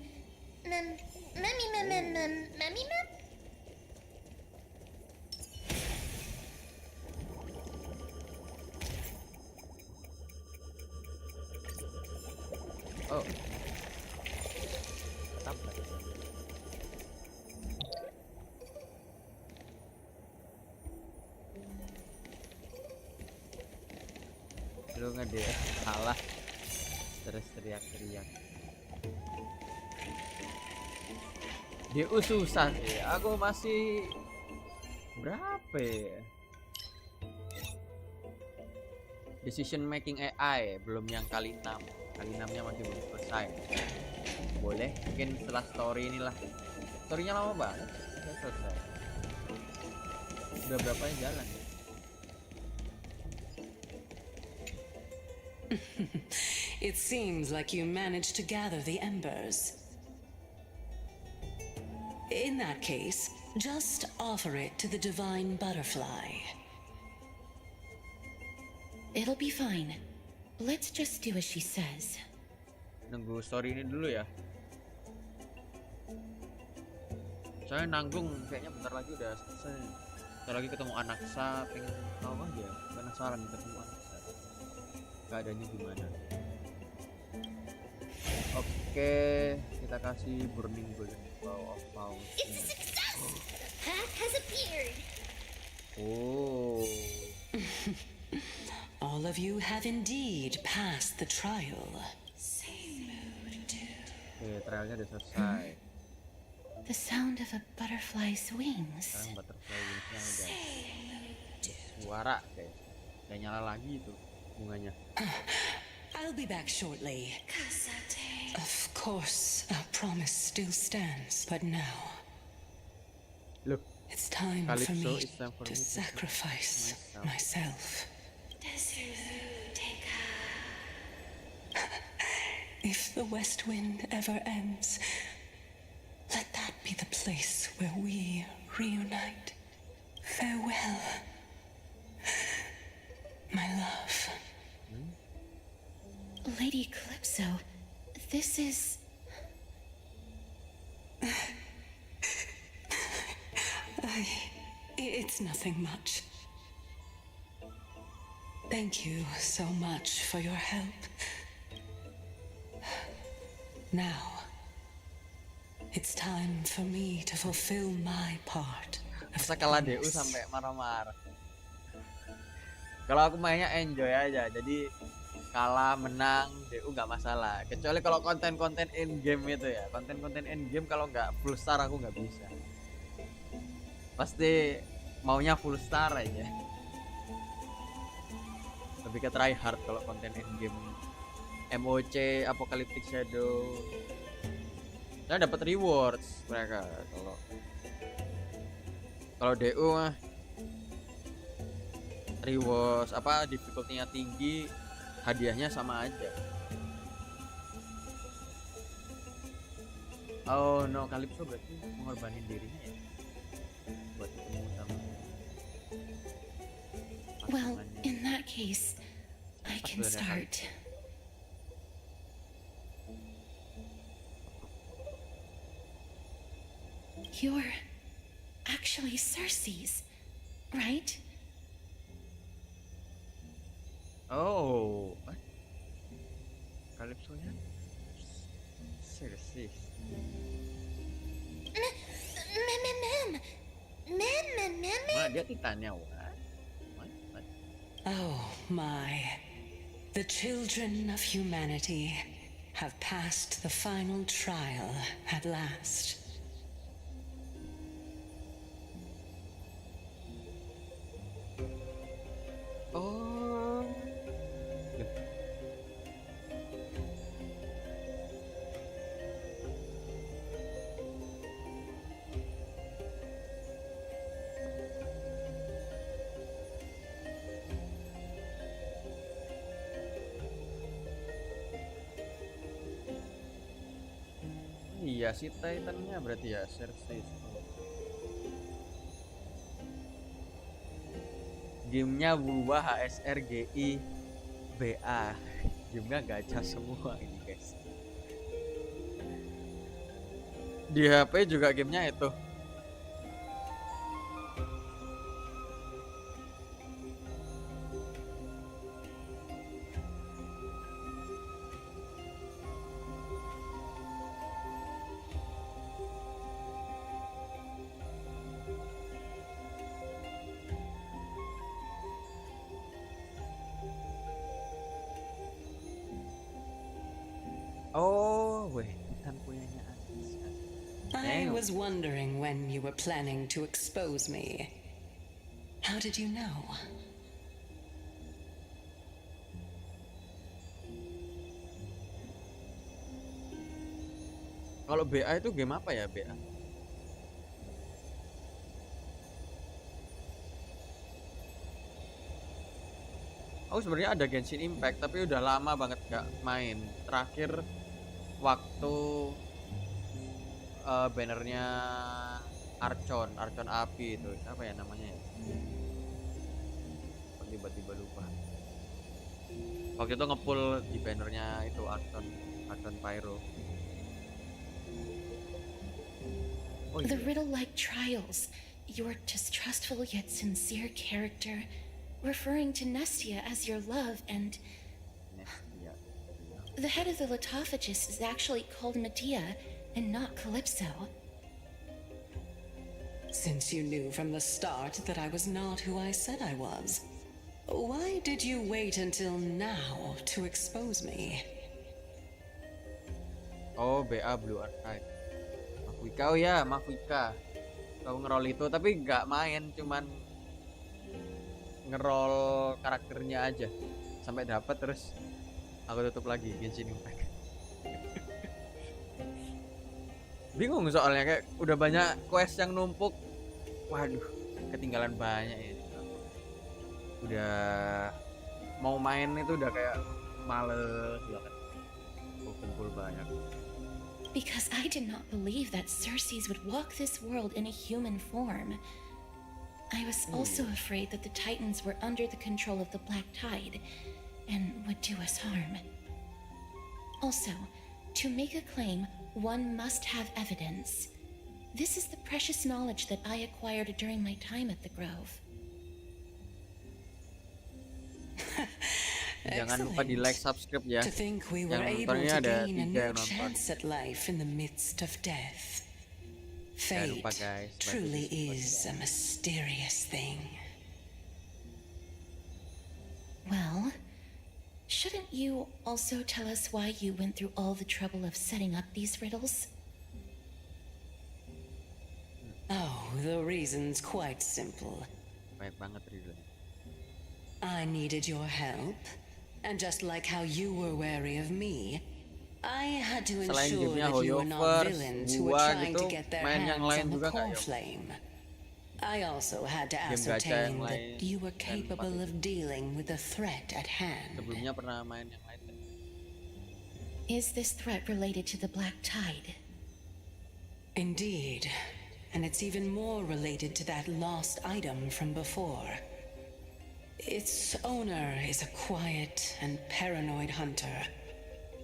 Mammy, ma'am? Oh. Apa? Lu ngede salah terus teriak-teriak. Dia susah sih. Aku masih berapa ya? Decision making AI belum yang kali 6. Kali 6-nya masih belum selesai. Boleh mungkin setelah story inilah. Storynya lama banget. Udah selesai. Udah berapa yang jalan ya? It seems like you managed to gather the embers. In that case, just offer it to the divine butterfly. It'll be fine. Let's just do as she says. Nunggu story ini dulu ya. Saya nanggung kayaknya bentar lagi udah selesai. Bentar lagi ketemu Anaksa, pengen tahu aja. Penasaran ketemu Anaksa. Keadaannya gimana? Oke, kita kasih burning golden bow of power. It's a success! Path has appeared. Oh. All of you have indeed passed the trial. Oke, trialnya udah selesai. The sound of a butterfly's wings. Sekarang butterfly wingsnya udah suara kayak udah nyala lagi itu bunganya. I'll be back shortly. Of course, our promise still stands, but now Look, it's time for Calypso, me it's time for to me to sacrifice myself. If the west wind ever ends, let that be the place where we reunite. Farewell, my love. Lady Calypso, this is... It's nothing much. Thank you so much for your help. Now, it's time for me to fulfill my part. masa kalah DU sampai marah-marah. Kalau aku mainnya enjoy aja, jadi kalah menang DU nggak masalah. Kecuali kalau konten-konten in game itu ya, konten-konten in game kalau nggak full star aku nggak bisa. Pasti maunya full star aja. Lebih ke try hard kalau konten in game. MOC, Apocalyptic Shadow. Saya dapat rewards mereka kalau DU mah rewards apa difficulty-nya tinggi, hadiahnya sama aja. Oh no, Calypso berarti mengorbanin dirinya ya buat ketemu sama Well, tangannya. in that case, I can Sudah ada start. You're actually Cersei's, right? Oh, Calypso-nya Cersei. Mana dia Titannya, what? What? Oh my. The children of humanity have passed the final trial at last. Oh. Iya si Titannya berarti ya Cersei. Gamenya berubah HSRGI BA. Gamenya gacha semua ini guys. Di HP juga gamenya itu. Oh, weh, Titan punyanya Anis kan. I Damn. was wondering when you were planning to expose me. How did you know? Kalau BA itu game apa ya BA? Aku sebenarnya ada Genshin Impact tapi udah lama banget gak main. Terakhir waktu bannernya Archon api itu apa ya namanya ya? Kok tiba-tiba lupa. Waktu itu ngepull di bannernya itu Archon Pyro. Oh The iya. riddle-like trials, your distrustful yet sincere character, referring to Nestia as your love, and Nestia. the head of the Lithophagus is actually called Medea and not Calypso. Since you knew from the start that I was not who I said I was, why did you wait until now to expose me? Oh, BA Blue Archive. Mafwika, oh ya, Mafwika. Kau ngerol itu tapi nggak main, cuman ngerol karakternya aja sampai dapat terus aku tutup lagi Genshin Impact. Bingung soalnya kayak udah banyak quest yang numpuk. Waduh, ketinggalan banyak ya. Udah mau main itu udah kayak males banget. Kumpul banyak. Because I did not believe that Cersei's would walk this world in a human form. I was also afraid that the Titans were under the control of the Black Tide and would do us harm. Also, to make a claim, one must have evidence. This is the precious knowledge that I acquired during my time at the Grove. Jangan lupa di like, subscribe ya. To think we were Yang able nontonnya to ada gain a 3 new yang nonton. chance at life in the midst of death. Jangan Fate lupa guys, bantu truly di support is ya. a mysterious thing. Well, shouldn't you also tell us why you went through all the trouble of setting up these riddles? Oh, the reason's quite simple. Banyak banget reason. I needed your help, and just like how you were wary of me, I had to Selain ensure gamenya that you were not Hoyoverse, villains who were gua trying gitu, to get their main yang hands lain on the juga nggak, core Yo? flame. I also had to Game gacha yang ascertain lain that you were dan capable pakai. of dealing with the threat at hand. Sebelumnya pernah main yang lain kan? Is this threat related to the Black Tide? Indeed, and it's even more related to that lost item from before. Its owner is a quiet and paranoid hunter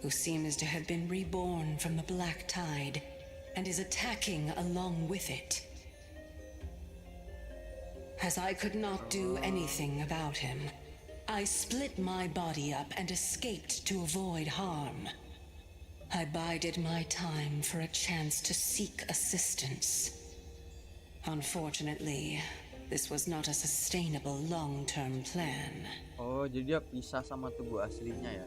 who seems to have been reborn from the black tide and is attacking along with it. As I could not do anything about him, I split my body up and escaped to avoid harm. I bided my time for a chance to seek assistance. Unfortunately, this was not a sustainable long-term plan. Oh, jadi dia pisah sama tubuh aslinya ya?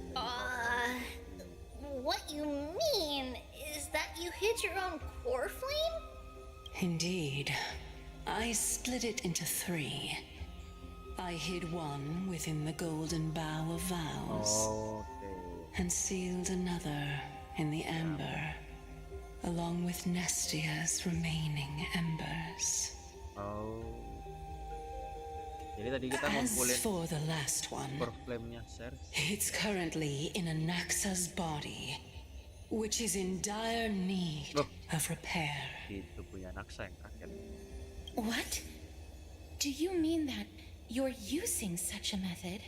What you mean is that you hid your own core flame? Indeed. I split it into 3. I hid one within the golden bough of vows, and sealed another in the amber, along with Nestia's remaining embers. Oh. Jadi tadi kita As ngumpulin for the last one, core flame-nya Cersei. it's currently in Anaxa's body, which is in dire need of repair. Itu punya Naksa yang terakhir. What? Do you mean that you're using such a method?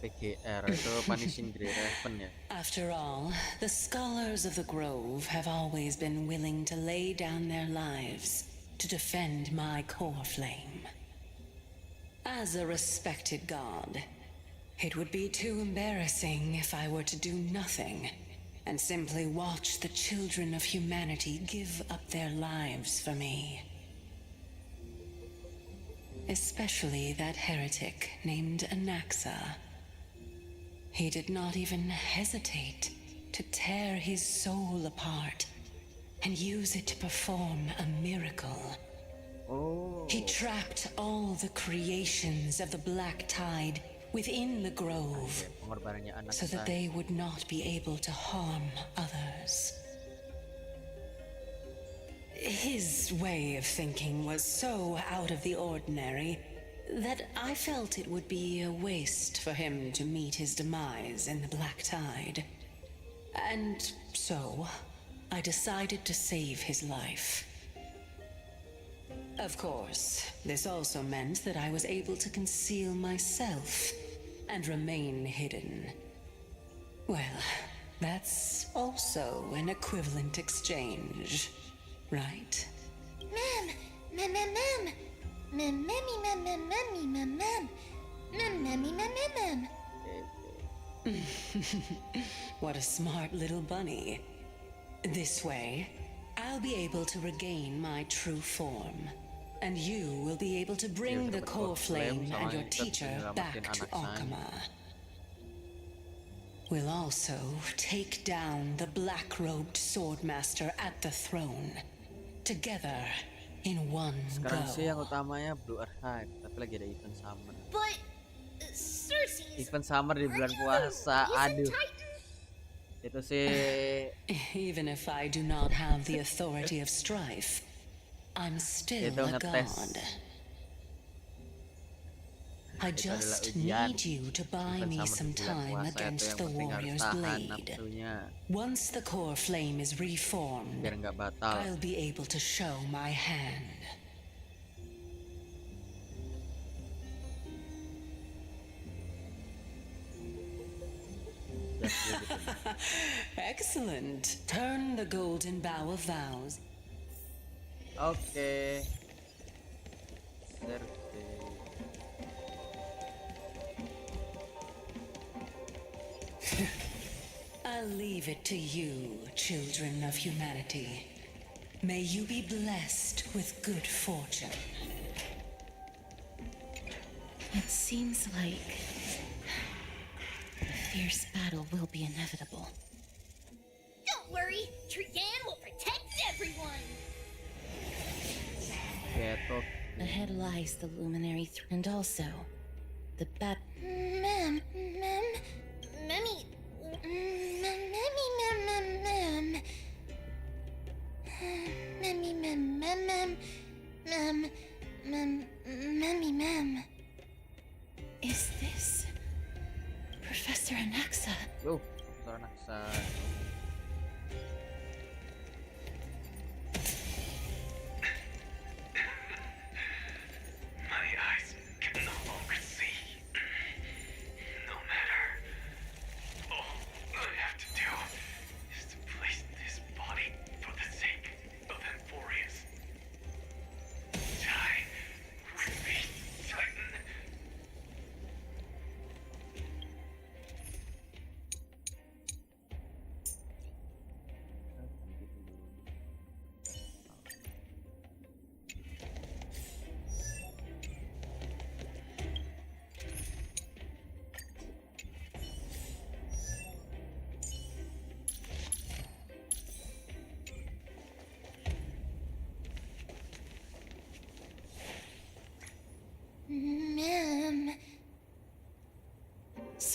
PGR itu punishing Raven ya. After all, the scholars of the Grove have always been willing to lay down their lives to defend my core flame. As a respected god, it would be too embarrassing if I were to do nothing and simply watch the children of humanity give up their lives for me. Especially that heretic named Anaxa. He did not even hesitate to tear his soul apart and use it to perform a miracle. Oh. He trapped all the creations of the Black Tide within the Grove Pengorbanannya anak so that they would not be able to harm others. His way of thinking was so out of the ordinary that I felt it would be a waste for him to meet his demise in the Black Tide. And so, I decided to save his life. Of course, this also meant that I was able to conceal myself and remain hidden. Well, that's also an equivalent exchange, right? Ma'am, ma'am, ma'am, ma'am. Ma'am, mammy, ma'am, ma'am, mammy, ma'am, ma'am. Ma'am, mammy, ma'am, ma'am, ma'am. What a smart little bunny. This way, I'll be able to regain my true form. And you will be able to bring the core flame and your teacher back to Alchema. We'll also take down the black-robed swordmaster at the throne. Together, in one Sekarang sih yang go. utamanya Blue Archive, tapi lagi ada event summer. But Cersei's Event summer di bulan regular puasa, isn't aduh. Titan. Itu sih Even if I do not have the authority of strife, I'm still itu a ngetes. god. I Itu adalah just ujian. need you to buy Event me summer some di bulan time puasa itu against yang the penting harus warrior's tahan blade. nafsunya Once the core flame is reformed, biar nggak batal. I'll be able to show my hand. Just gitu. Excellent. Turn the golden bough of vows. Oke. Cersei. I'll leave it to you, children of humanity. May you be blessed with good fortune. It seems like a fierce battle will be inevitable. Don't worry, Trian will protect everyone. Bacot. Ahead lies the luminary and also the bat. Ma'am, ma'am, mammy, mammy, ma'am, ma'am, mammy, ma'am, ma'am, ma'am, ma'am, mammy, ma'am. Is this Professor Anaxa? Suara Naksa.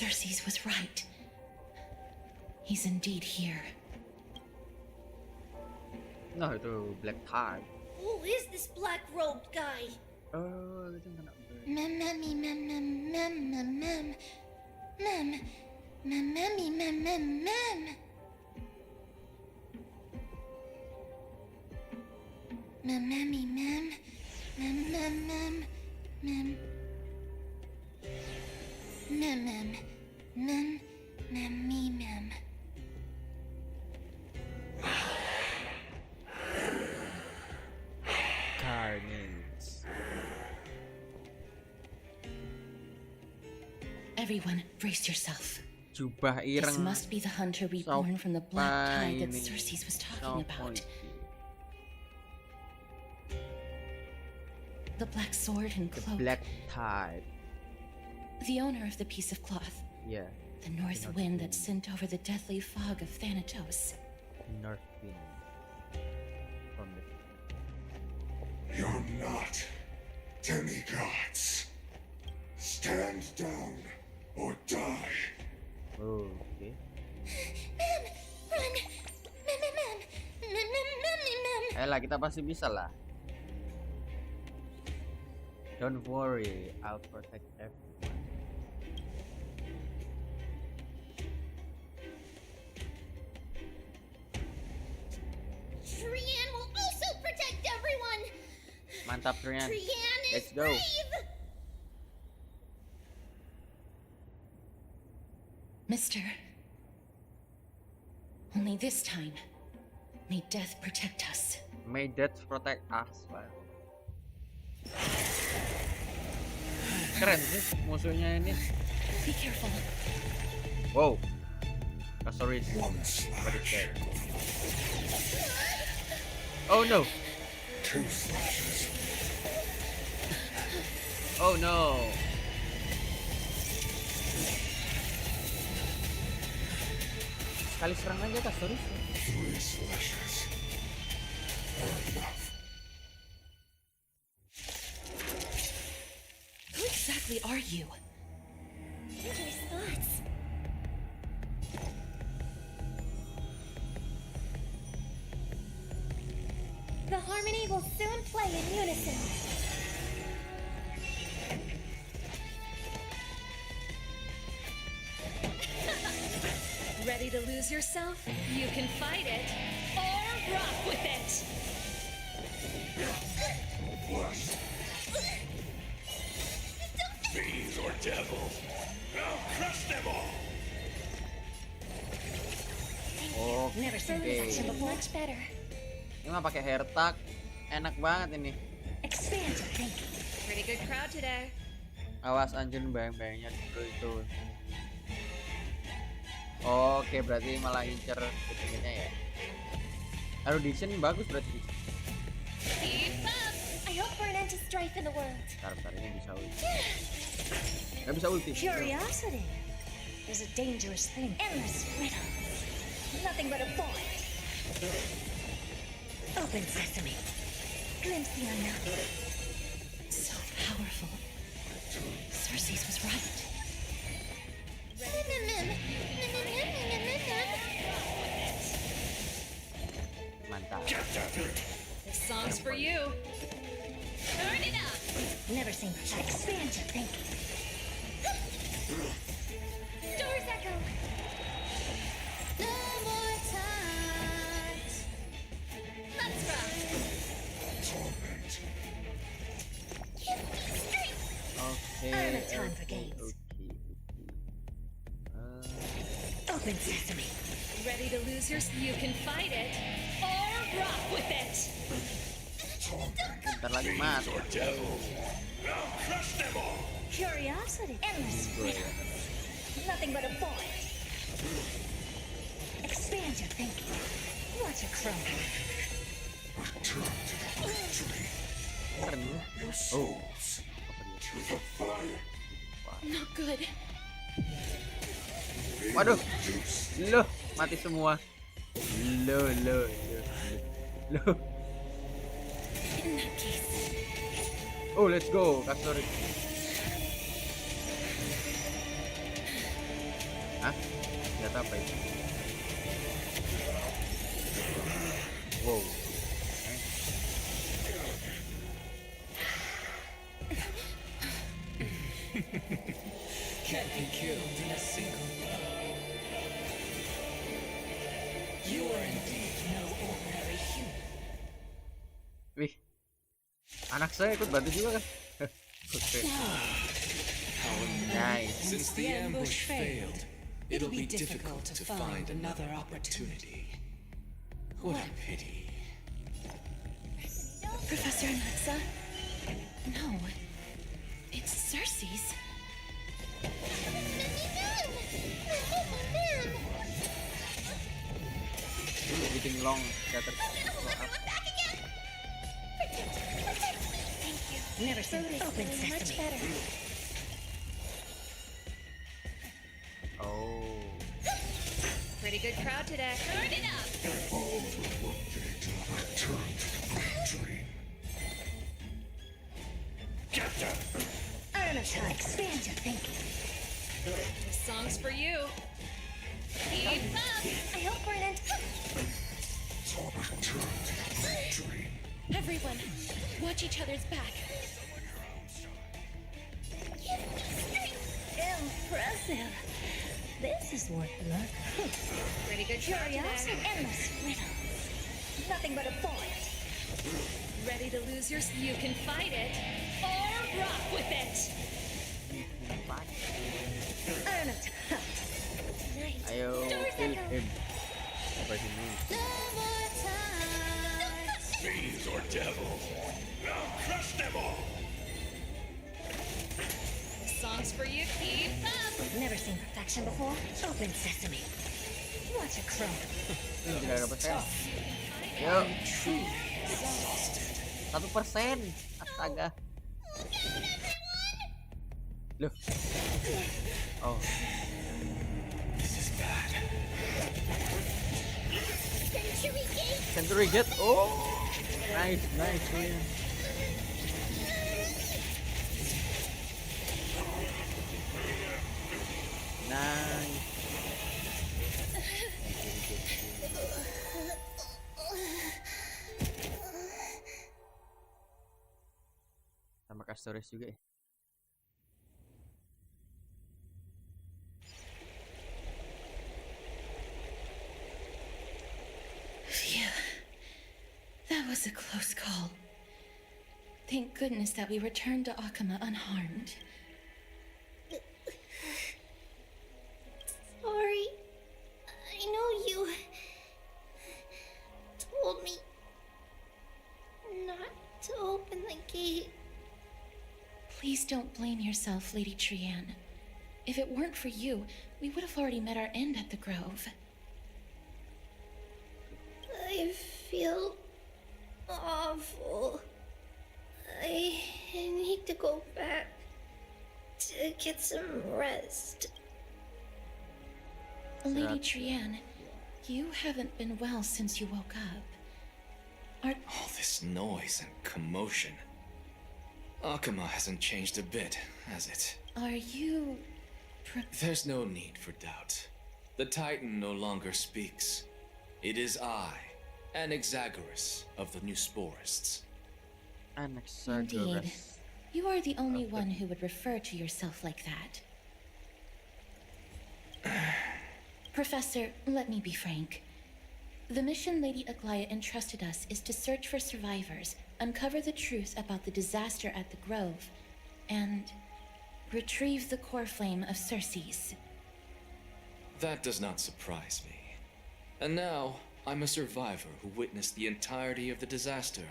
Cersei's was right. He's indeed here. Nah, itu black tie. Who is this black-robed guy? Oh, itu kena bird. Mem, mem, mem, mem, mem, mem, mem. Mem, mem, mem, mem, mem, mem. Mem, mem, mem, mem, mem, mem, mem. Mem, mem, mem, mem, mem. Carnage. Everyone, brace yourself. Jubah This ireng. must be the hunter reborn from the black tide that Sampai Cersei's was talking about. The black sword and The cloak. black tide. The owner of the piece of cloth. Yeah, The north North wind wind. that sent over the deathly fog of Thanatos. North Wind. From the You're not demigods. Stand down or die. oh, okay. Mem, run! Mem, mem, mem, mem, mem, mem, mem. Ayolah, kita pasti bisa lah. Don't worry, I'll protect everyone. Trian will also protect everyone! Mantap, Rian. Trian is Let's go. brave! Mister, only this time, may death protect us. May death protect us. Wow. Keren sih musuhnya ini. Be careful. Wow. Sorry. One slash. Oh no. Two slashes. Oh no. Sekali serang aja kak, sorry. Three slashes. Enough. Who exactly are you? Dangerous thoughts. The harmony will soon play in unison. Ready to lose yourself? You can fight it or rock with it. Flesh. Fiends or devils. I'll crush them all. Never seen Oke. this action before. Much better. Ini mah pakai hair tag. Enak banget ini. Expand your thinking. Pretty good crowd today. Awas anjir bayang-bayangnya dulu itu. Oke, berarti malah incer ketinggiannya ya. Erudition bagus berarti. Keep up. I hope for an end to strife in the world. Bentar, ini bisa ulti. Gak bisa ulti. Curiosity is a dangerous thing. Endless riddles. Nothing but a void. Open sesame. Glimpse the unknown. So powerful. Cersei's was right. Mantap. This song's for you. Turn it up. Never seen such. Expand your thinking. Doors echo. No more times. Let's rock. Torment. Give me strength. Oke. I don't have time for games. Oke. Open sesame. Ready to lose your... You can fight it or rock with it. Bentar lagi Fiends mati. or devils. I'll crush them all. Curiosity. Endless riddles. Nothing but a void. Expand your thinking. Watch it crumble. Return to the victory. Keren ya. Your souls to the fire. Not good. Waduh. Reduce. Loh, mati semua. Loh. In that case, Oh, let's go, Kasur. Surat apa itu? Wow. Can't be killed in a single blow. You are indeed no ordinary human. Wih, anak saya ikut bantu juga kan? Oke. Nice. Since the ambush failed, it'll be difficult to find another opportunity. What a pity. Professor Alexa? No. It's Cersei's. Getting long, scatter. Never seen open Much sesame. better. Oh. Pretty good crowd today. Turn it up! Earn a time. Expand your thinking. This song's for you. Keep up! I hope we're an Everyone, watch each other's back. impressive. This is worth the look. Pretty good crowd Curious today. and endless riddles. Nothing but a point. Ready to lose your... You can fight it or rock with it. Earn a time. Ayo, kill him. Apa ini? Fiends or devils, I'll crush them all. This song's for you. Keep up. Never seen perfection before. Open sesame. Watch a crow. Ini tidak ada persen. Yo. 1%. Astaga. Loh. Oh. This is bad. Century Gate! Century Gate. Oh. Nice, nice. Nice. Sama Castores juga ya. Phew. That was a close call. Thank goodness that we returned to Akama unharmed. Sorry. I know you told me not to open the gate. Please don't blame yourself, Lady Trianne. If it weren't for you, we would have already met our end at the Grove. I feel awful. I need to go back to get some rest. Lady Trianne, you haven't been well since you woke up. All this noise and commotion. Akama hasn't changed a bit, has it? Are you... There's no need for doubt. The Titan no longer speaks. It is I, Anaxagoras of the New Sporists. Indeed. You are the only one who would refer to yourself like that. Professor, let me be frank. The mission Lady Aglaya entrusted us is to search for survivors, uncover the truth about the disaster at the Grove, and retrieve the core flame of Cersei's. That does not surprise me. And now, I'm a survivor who witnessed the entirety of the disaster,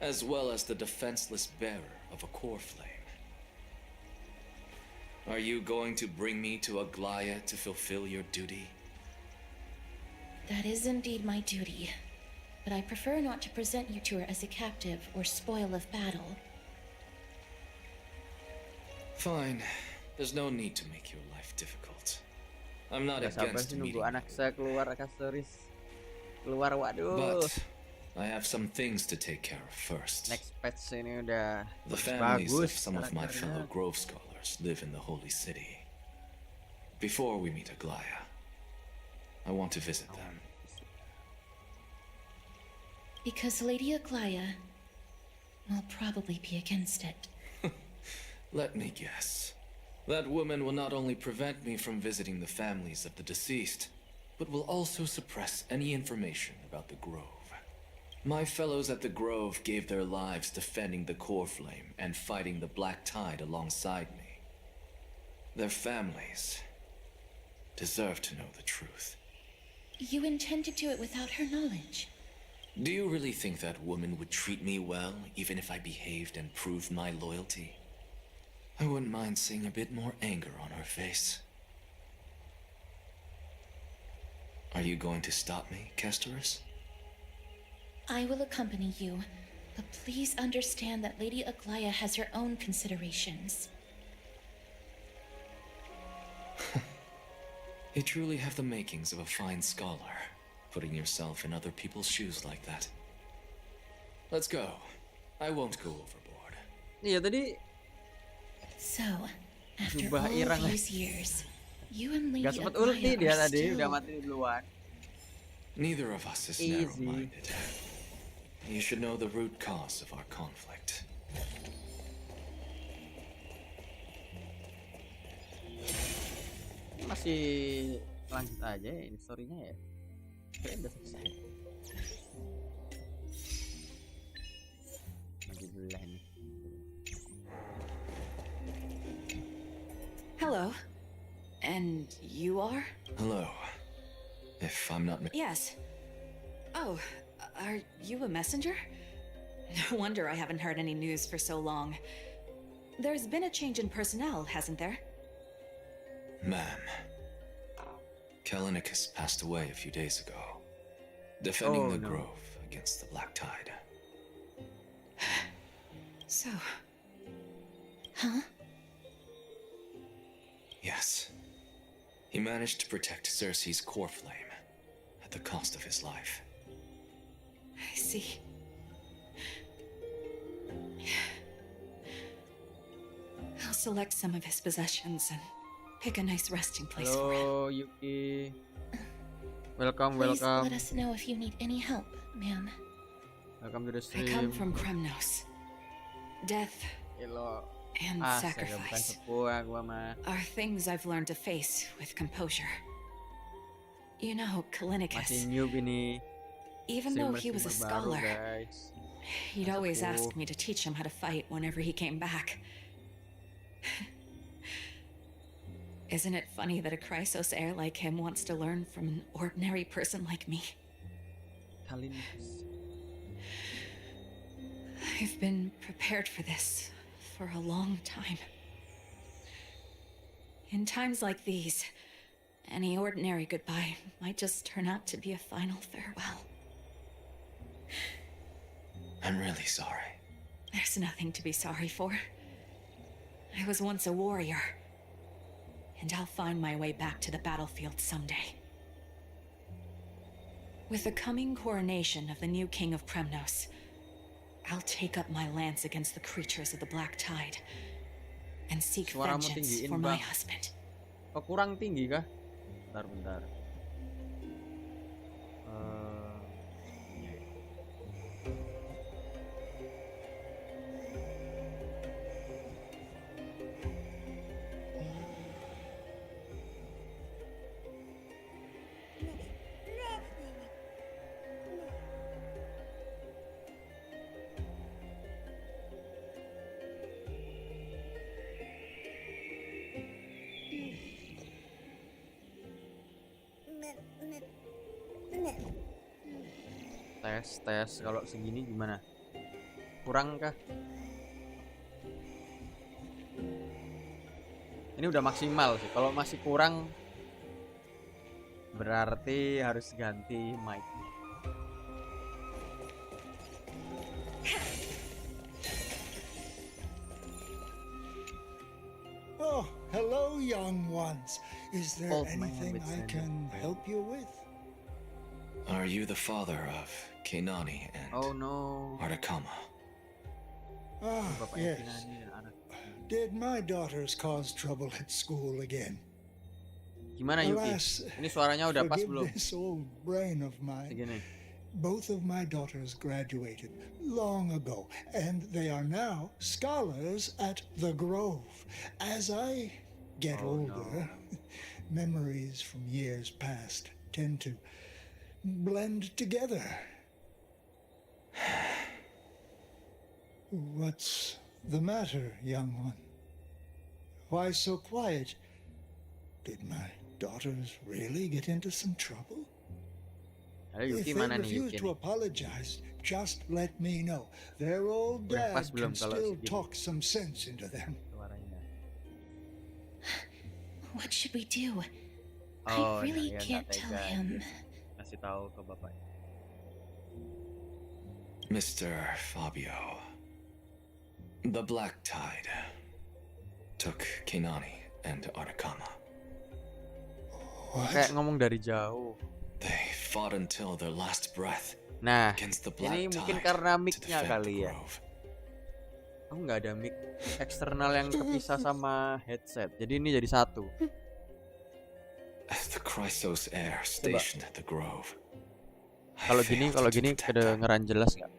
as well as the defenseless bearer of a core flame. Are you going to bring me to Aglaya to fulfill your duty? That is indeed my duty, but I prefer not to present you to her as a captive or spoil of battle. Fine. There's no need to make your life difficult. I'm not Gak sabar against sih nunggu meeting anak saya keluar Castoris. Keluar, waduh. but I have some things to take care of first. Next patch ini udah The families of bagus some of my fellow karakternya. Grove scholars live in the Holy City. Before we meet Aglaya, I want to visit them? Because Lady Aglaya will probably be against it. Let me guess. That woman will not only prevent me from visiting the families of the deceased, but will also suppress any information about the Grove. My fellows at the Grove gave their lives defending the core flame and fighting the Black Tide alongside me. Their families deserve to know the truth. You intend to do it without her knowledge? Do you really think that woman would treat me well, even if I behaved and proved my loyalty? I wouldn't mind seeing a bit more anger on her face. Are you going to stop me, Kesterus? I will accompany you, but please understand that Lady Aglaya has her own considerations. You truly have the makings of a fine scholar, putting yourself in other people's shoes like that. Let's go. I won't go overboard. Iya tadi So, after Jubah all irang. these years, you and Lady gak sempet ulti Aglaya dia are tadi, still... udah mati duluan. Neither of us is Easy. narrow-minded. You should know the root cause of our conflict. Masih lanjut aja ya ini story-nya ya. Kayaknya udah selesai. Lagi belah nih. Hello. And you are? Hello. If I'm not Yes. Oh, are you a messenger? No wonder I haven't heard any news for so long. There's been a change in personnel, hasn't there? Ma'am, Kallinicus passed away a few days ago, defending Oh, the no. Grove against the Black Tide. So, Huh? Yes. He managed to protect Cersei's core flame at the cost of his life. I see. I'll select some of his possessions and pick a nice resting place for him. Halo Yuki. Welcome, Please welcome. let us know if you need any help, ma'am. Welcome to the I come stream. from Kremnos. Death Halo. and Astaga, bukan sacrifice sepuh gua mah. are things I've learned to face with composure. You know, Masih Kallinicus, noob ini. even though he was a Streamer baru, scholar, guys. he'd always Sepuh. ask me to teach him how to fight whenever he came back. Isn't it funny that a Chrysos heir like him wants to learn from an ordinary person like me? Kallinicus. I've been prepared for this for a long time. In times like these, any ordinary goodbye might just turn out to be a final farewell. I'm really sorry. There's nothing to be sorry for. I was once a warrior, and I'll find my way back to the battlefield someday. With the coming coronation of the new king of Kremnos, I'll take up my lance against the creatures of the Black Tide and seek Suaramu vengeance tinggiin, for my Bang. husband. Oh, kurang tinggi kah? Bentar. Tes kalau segini gimana? Kurang kah? Ini udah maksimal sih. Kalau masih kurang berarti harus ganti mic. Oh, hello, young ones. Is there Old man anything with I syndrome. can help you with? Are you the father of Kanani and Oh no. Artakama? Ah, Bapaknya yes. Kinani dan anak. Did my daughters cause trouble at school again? Gimana Yuki? Alas, Ini suaranya udah pas forgive belum? this old brain of mine. Segini. Both of my daughters graduated long ago, and they are now scholars at the Grove. As I get older, memories from years past tend to blend together. What's the matter, young one? Why so quiet? Did my daughters really get into some trouble? Halo If Yuki, they mana nih refuse Yuki to nih? apologize, just let me know. Their old Udah pas dad belum can kalau still segini talk some sense into them. suaranya? What should we do? Oh, I really ya can't nggak tell tega. him. Kasih tahu ke bapaknya. Mr. Fabio, the Black Tide took Kinani and Artakama. Kayak ngomong dari jauh. They fought until their last breath Nah, against the ini Black mungkin Tide karena to mic-nya defend kali the ya. Grove. Aku nggak ada mic eksternal yang kepisah sama headset. Jadi ini jadi satu. As the Chrysos heir stationed at the Grove. I Kalau failed gini to protect them. kedengeran jelas nggak?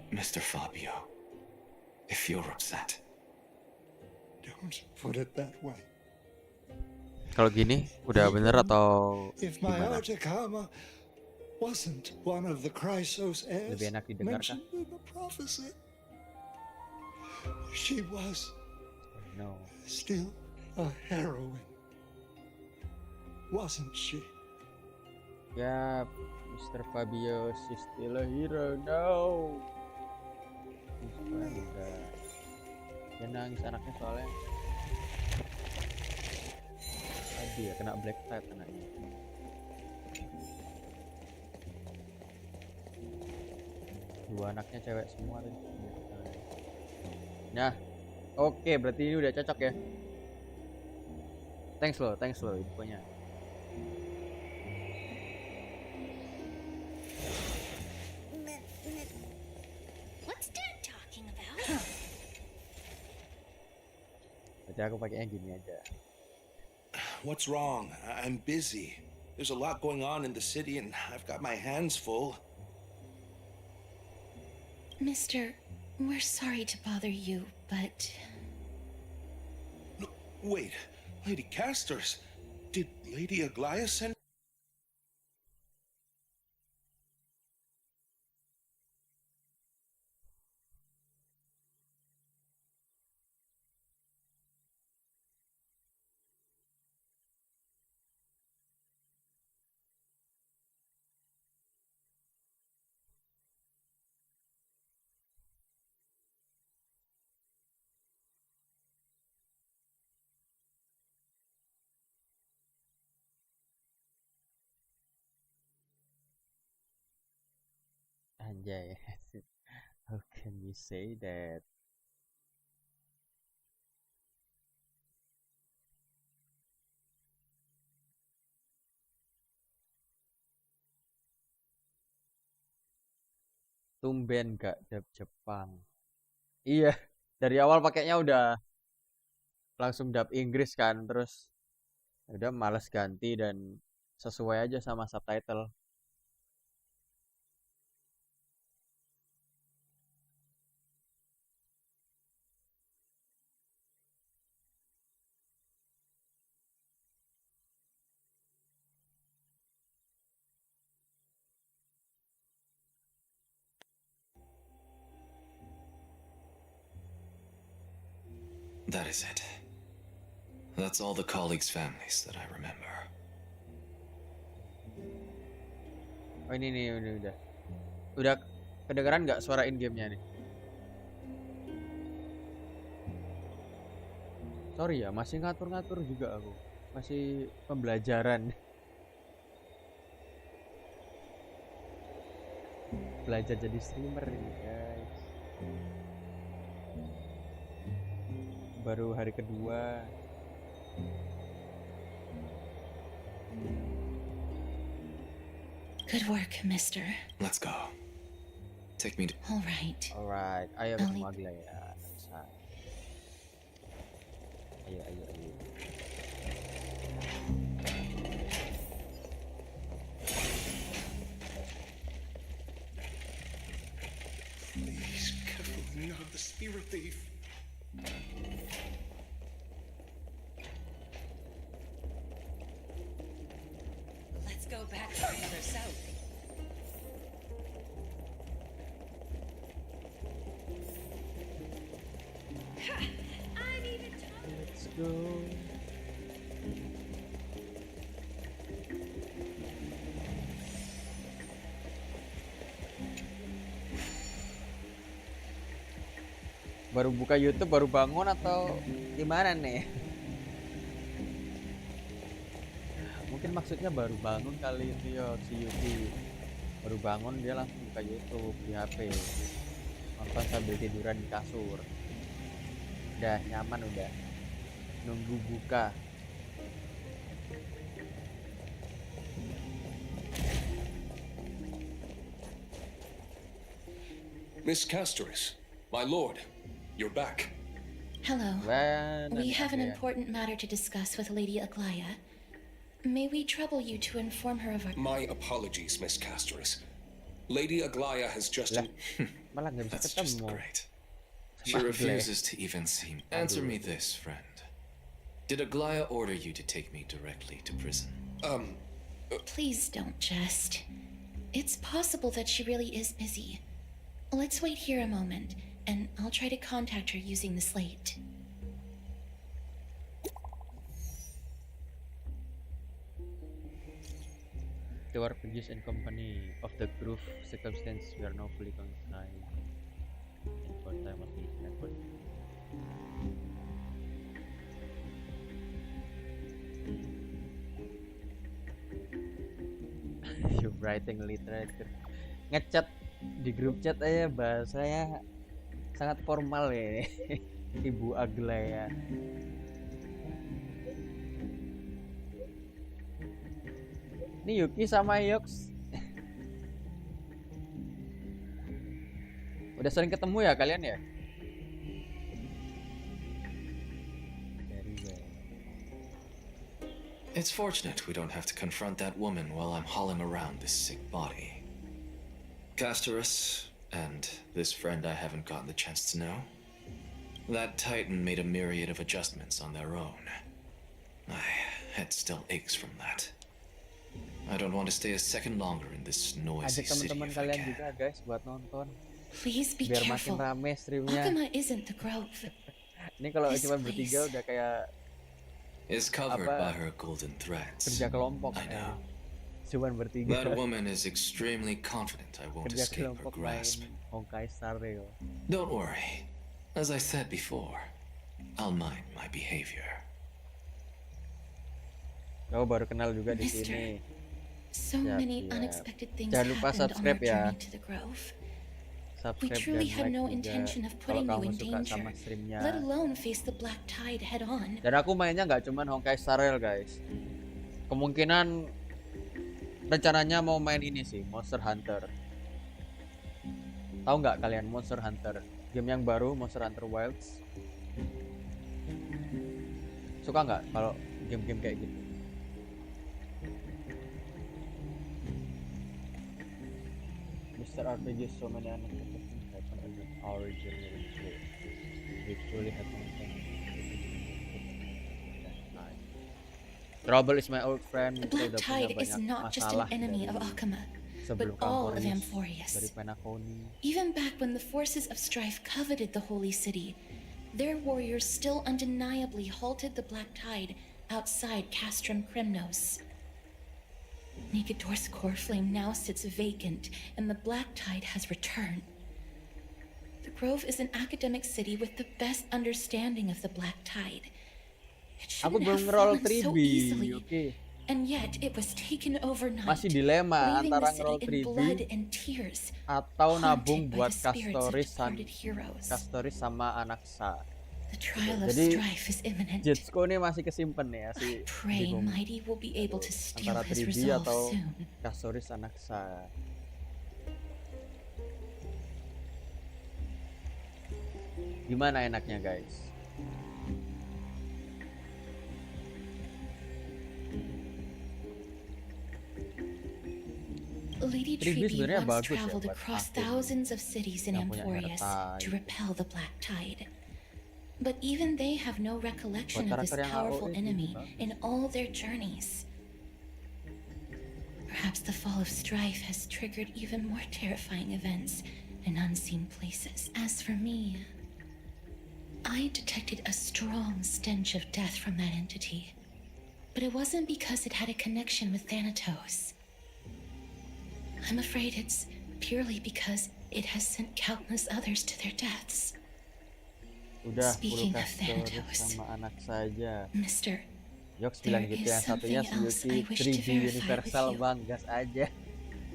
Mr. Fabio, if you're upset, Don't put it that way. Kalau gini udah bener atau If my gimana? Artakama wasn't one of the Chrysos heirs Lebih enak didengar kah? mentioned in the prophecy, she was No. still a heroine, wasn't she? Ya, Mr. Fabio, she's still a hero. No. Udah. Dia nangis anaknya soalnya. Tadi ya kena black type anaknya. Dua anaknya cewek semua tuh. Nah, oke, berarti ini udah cocok ya. Thanks loh infonya. What's Dad talking about? Berarti aku pakainya gini aja. What's wrong? I'm busy. There's a lot going on in the city and I've got my hands full. Mister, we're sorry to bother you, but Wait, Lady Casters, did Lady Aglaia send? Anjay. How can you say that? Tumben gak dub Jepang. Iya, dari awal pakainya udah langsung dub Inggris kan, terus udah males ganti dan sesuai aja sama subtitle. that is it. That's all the colleagues' families that I remember. Oh ini nih, ini udah. Udah kedengeran nggak suara in game-nya nih? Sorry ya, masih ngatur-ngatur juga aku. Masih pembelajaran. Belajar jadi streamer nih, guys. Baru hari kedua. good work, mister. Let's go. Take me to... All right. Alright, ayo I'll ketemu leave. Agla ya. Ayo. thief. Let's go back further south. I'm even talking. Let's go. Baru buka YouTube, baru bangun atau gimana nih? Mungkin maksudnya baru bangun kali itu ya si Yuki. Baru bangun dia langsung buka YouTube di HP. Nonton sambil tiduran di kasur. Udah nyaman udah. Nunggu buka. Miss Castoris, my lord, you're back. Hello. Benar, We have an ya. important matter to discuss with Lady Aglaya. May we trouble you to inform her of our... My apologies, Miss Castoris. Lady Aglaya has just... Lah, malah nggak bisa That's just ketemu. great. She Maaf, refuses to even see me. Answer me this, friend. Did Aglaya order you to take me directly to prison? Please don't jest. It's possible that she really is busy. Let's wait here a moment, and I'll try to contact her using the slate. To our previous and company of the proof circumstance, we are now fully consigned. And for time of the network. You writing literature. Ngechat di grup chat aja bahasanya sangat formal ya. Ibu Aglaya. Ini Yuki sama Yox. Udah sering ketemu ya kalian ya? It's fortunate we don't have to confront that woman while I'm hauling around this sick body. Castoris, and this friend I haven't gotten the chance to know. That Titan made a myriad of adjustments on their own. My head still aches from that. I don't want to stay a second longer in this noisy Ajak city teman-teman if I kalian can. juga guys buat nonton. Please be Biar makin careful. rame streamnya. Akama isn't the Grove. Ini kalau This cuma bertiga place. udah kayak Is covered Apa? by her golden threads. kerja kelompok I know. Cuman bertiga. That woman is extremely confident I won't Kerja escape her kelompok grasp. main Honkai Star Rail. Don't worry. As I said before, I'll mind my behavior. Kau baru kenal juga di Mister. sini. So Siap, many siap. unexpected things Jangan lupa happened on our subscribe ya. journey to the Grove. We Subscribe truly dan had like no juga intention of kalau putting you kamu in suka danger, sama streamnya. let alone face the black tide head on. Dan aku mainnya nggak cuman Honkai Star Rail guys. Kemungkinan rencananya mau main ini sih, Monster Hunter. Tahu nggak kalian Monster Hunter? Game yang baru Monster Hunter Wilds. Suka nggak kalau game-game kayak gitu? Mr. RPG, so many unexpected things happen in our journey. We truly have Trouble is my old friend. The Kita black udah punya tide is banyak not just masalah an enemy of dari Akama, sebelum but all of Kamporis, Amphorius. dari Penacony. Even back when the forces of strife coveted the holy city, their warriors still undeniably halted the black tide outside Castrum Kremnos. Negador's core flame now sits vacant, and the black tide has returned. The Grove is an academic city with the best understanding of the black tide. It Aku shouldn't belum have ngeroll fallen so 3B, easily, oke. and yet it was taken overnight, Masih dilema leaving antara the ngeroll city in 3B blood and tears, atau nabung haunted by buat the spirits of Castoris departed heroes. sama Anaksa. The trial of Jadi, strife is imminent. Jetsko ini masih kesimpan ya I si pray bingung Mighty will be able to steal antara his 3B resolve atau soon. Castoris Anaksa. Gimana enaknya guys? Lady Tribi Tribi sebenarnya once bagus ya traveled buat across hakim thousands of cities in yang punya Emporius harta to gitu. repel the Black Tide. But even they have no Buat recollection of this karakter yang powerful AOE sih enemy bagus. in all their journeys. Perhaps the fall of Strife has triggered even more terrifying events in unseen places. As for me, I detected a strong stench of death from that entity. But it wasn't because it had a connection with Thanatos. I'm afraid it's purely because it has sent countless others to their deaths. Udah Speaking full of cast Thanatos, sama anak saja. Mister, Yoks there bilang gitu, is yang satunya something else I Suzuki wish to 3D verify Universal, with you. bang, gas aja.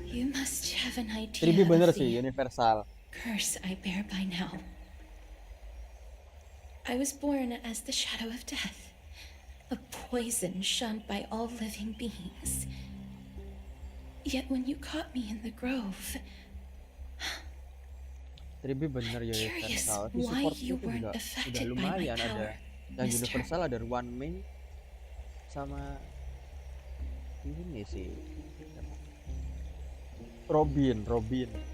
You must have an 3D idea bener of sih, the Universal. curse I bear by now. I was born as the shadow of death, a poison shunned by all living beings. Yet when you caught me in the grove, 3D bener curious Universal. Si why support you itu weren't juga udah affected by my lumayan ada. power, Yang Mister. Universal ada One Main sama ini sih. Robin,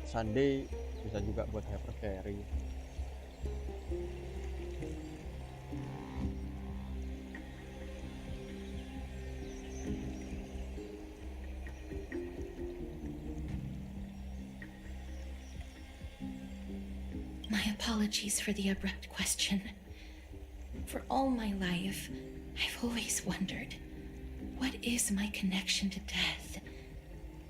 Sunday bisa juga buat hyper carry. My apologies for the abrupt question. For all my life, I've always wondered, what is my connection to death?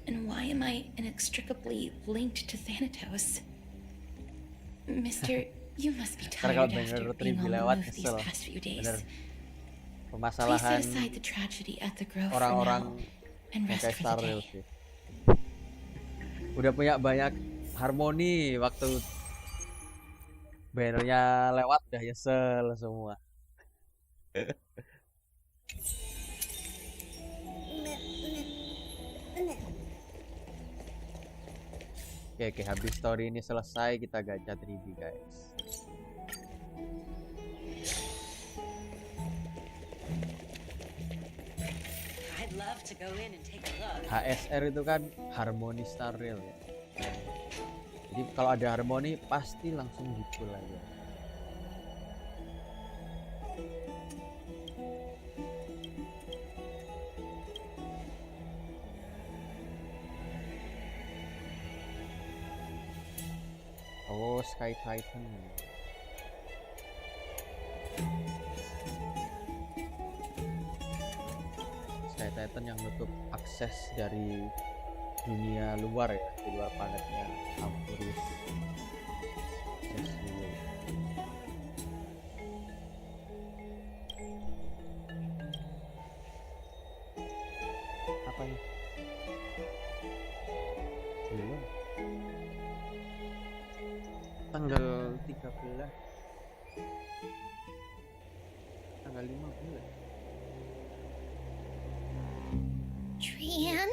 And why am I inextricably linked to Thanatos? Mister, you must be Karena kalau tired after denger being 3D on the lewat move these kesel. past few days. Bener. Please Permasalahan set aside the tragedy at the Grove for orang-orang now and rest kayak for Star the Rail day. sih. Udah punya banyak harmoni waktu bannernya lewat udah nyesel semua. Oke, habis story ini selesai kita gacha 3D guys. I'd love to go in and take a look. HSR itu kan harmoni Star Rail ya. Jadi kalau ada harmoni pasti langsung dipul aja. Oh, Sky Titan. Sky Titan yang nutup akses dari dunia luar ya, di luar planetnya Emporius. Apa ini? Belum. Tanggal 13. Tanggal 15. Trian?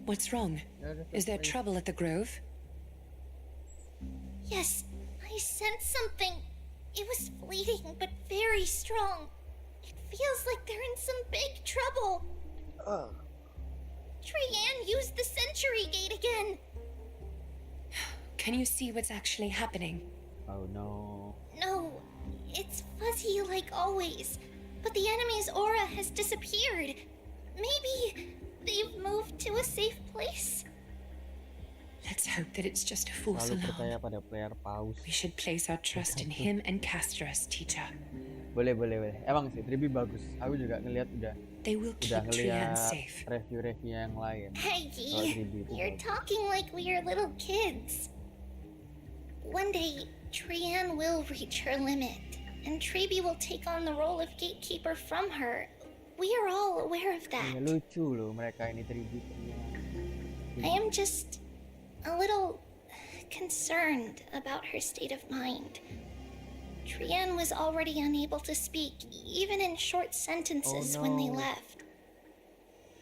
What's wrong? Is there trouble at the Grove? Yes, I sensed something. It was fleeting, but very strong. It feels like they're in some big trouble. Trian used the Century Gate again. Can you see what's actually happening? Oh no. No, it's fuzzy like always, but the enemy's aura has disappeared. Maybe they've moved to a safe place. Let's hope that it's just a false Selalu percaya alarm. pada player paus. We should place our trust in him and Castros, teacher. Boleh. Emang sih, Tribi bagus. Aku juga ngelihat udah They will keep Trian ngelihat safe. review yang lain. Peggy, Kalau Tribi itu you're bagus. talking like we are little kids. One day, Trian will reach her limit, and Trebi will take on the role of gatekeeper from her. We are all aware of Ya, that. lucu loh mereka ini Tribi. I am just a little concerned about her state of mind. Trian was already unable to speak, even in short sentences when they no. left.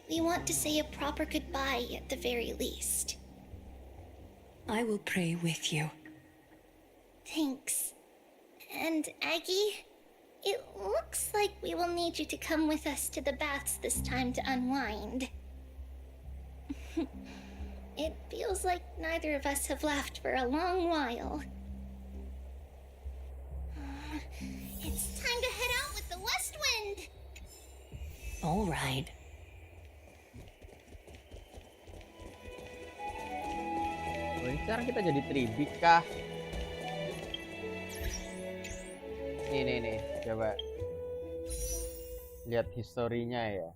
We want to say a proper goodbye at the very least. I will pray with you. Thanks. And Aggie, it looks like we will need you to come with us to the baths this time to unwind. It feels like neither of us have laughed for a long while. It's time to head out with the west wind. All right. Oh, ini sekarang kita jadi 3D kah? Nih, coba lihat historinya ya.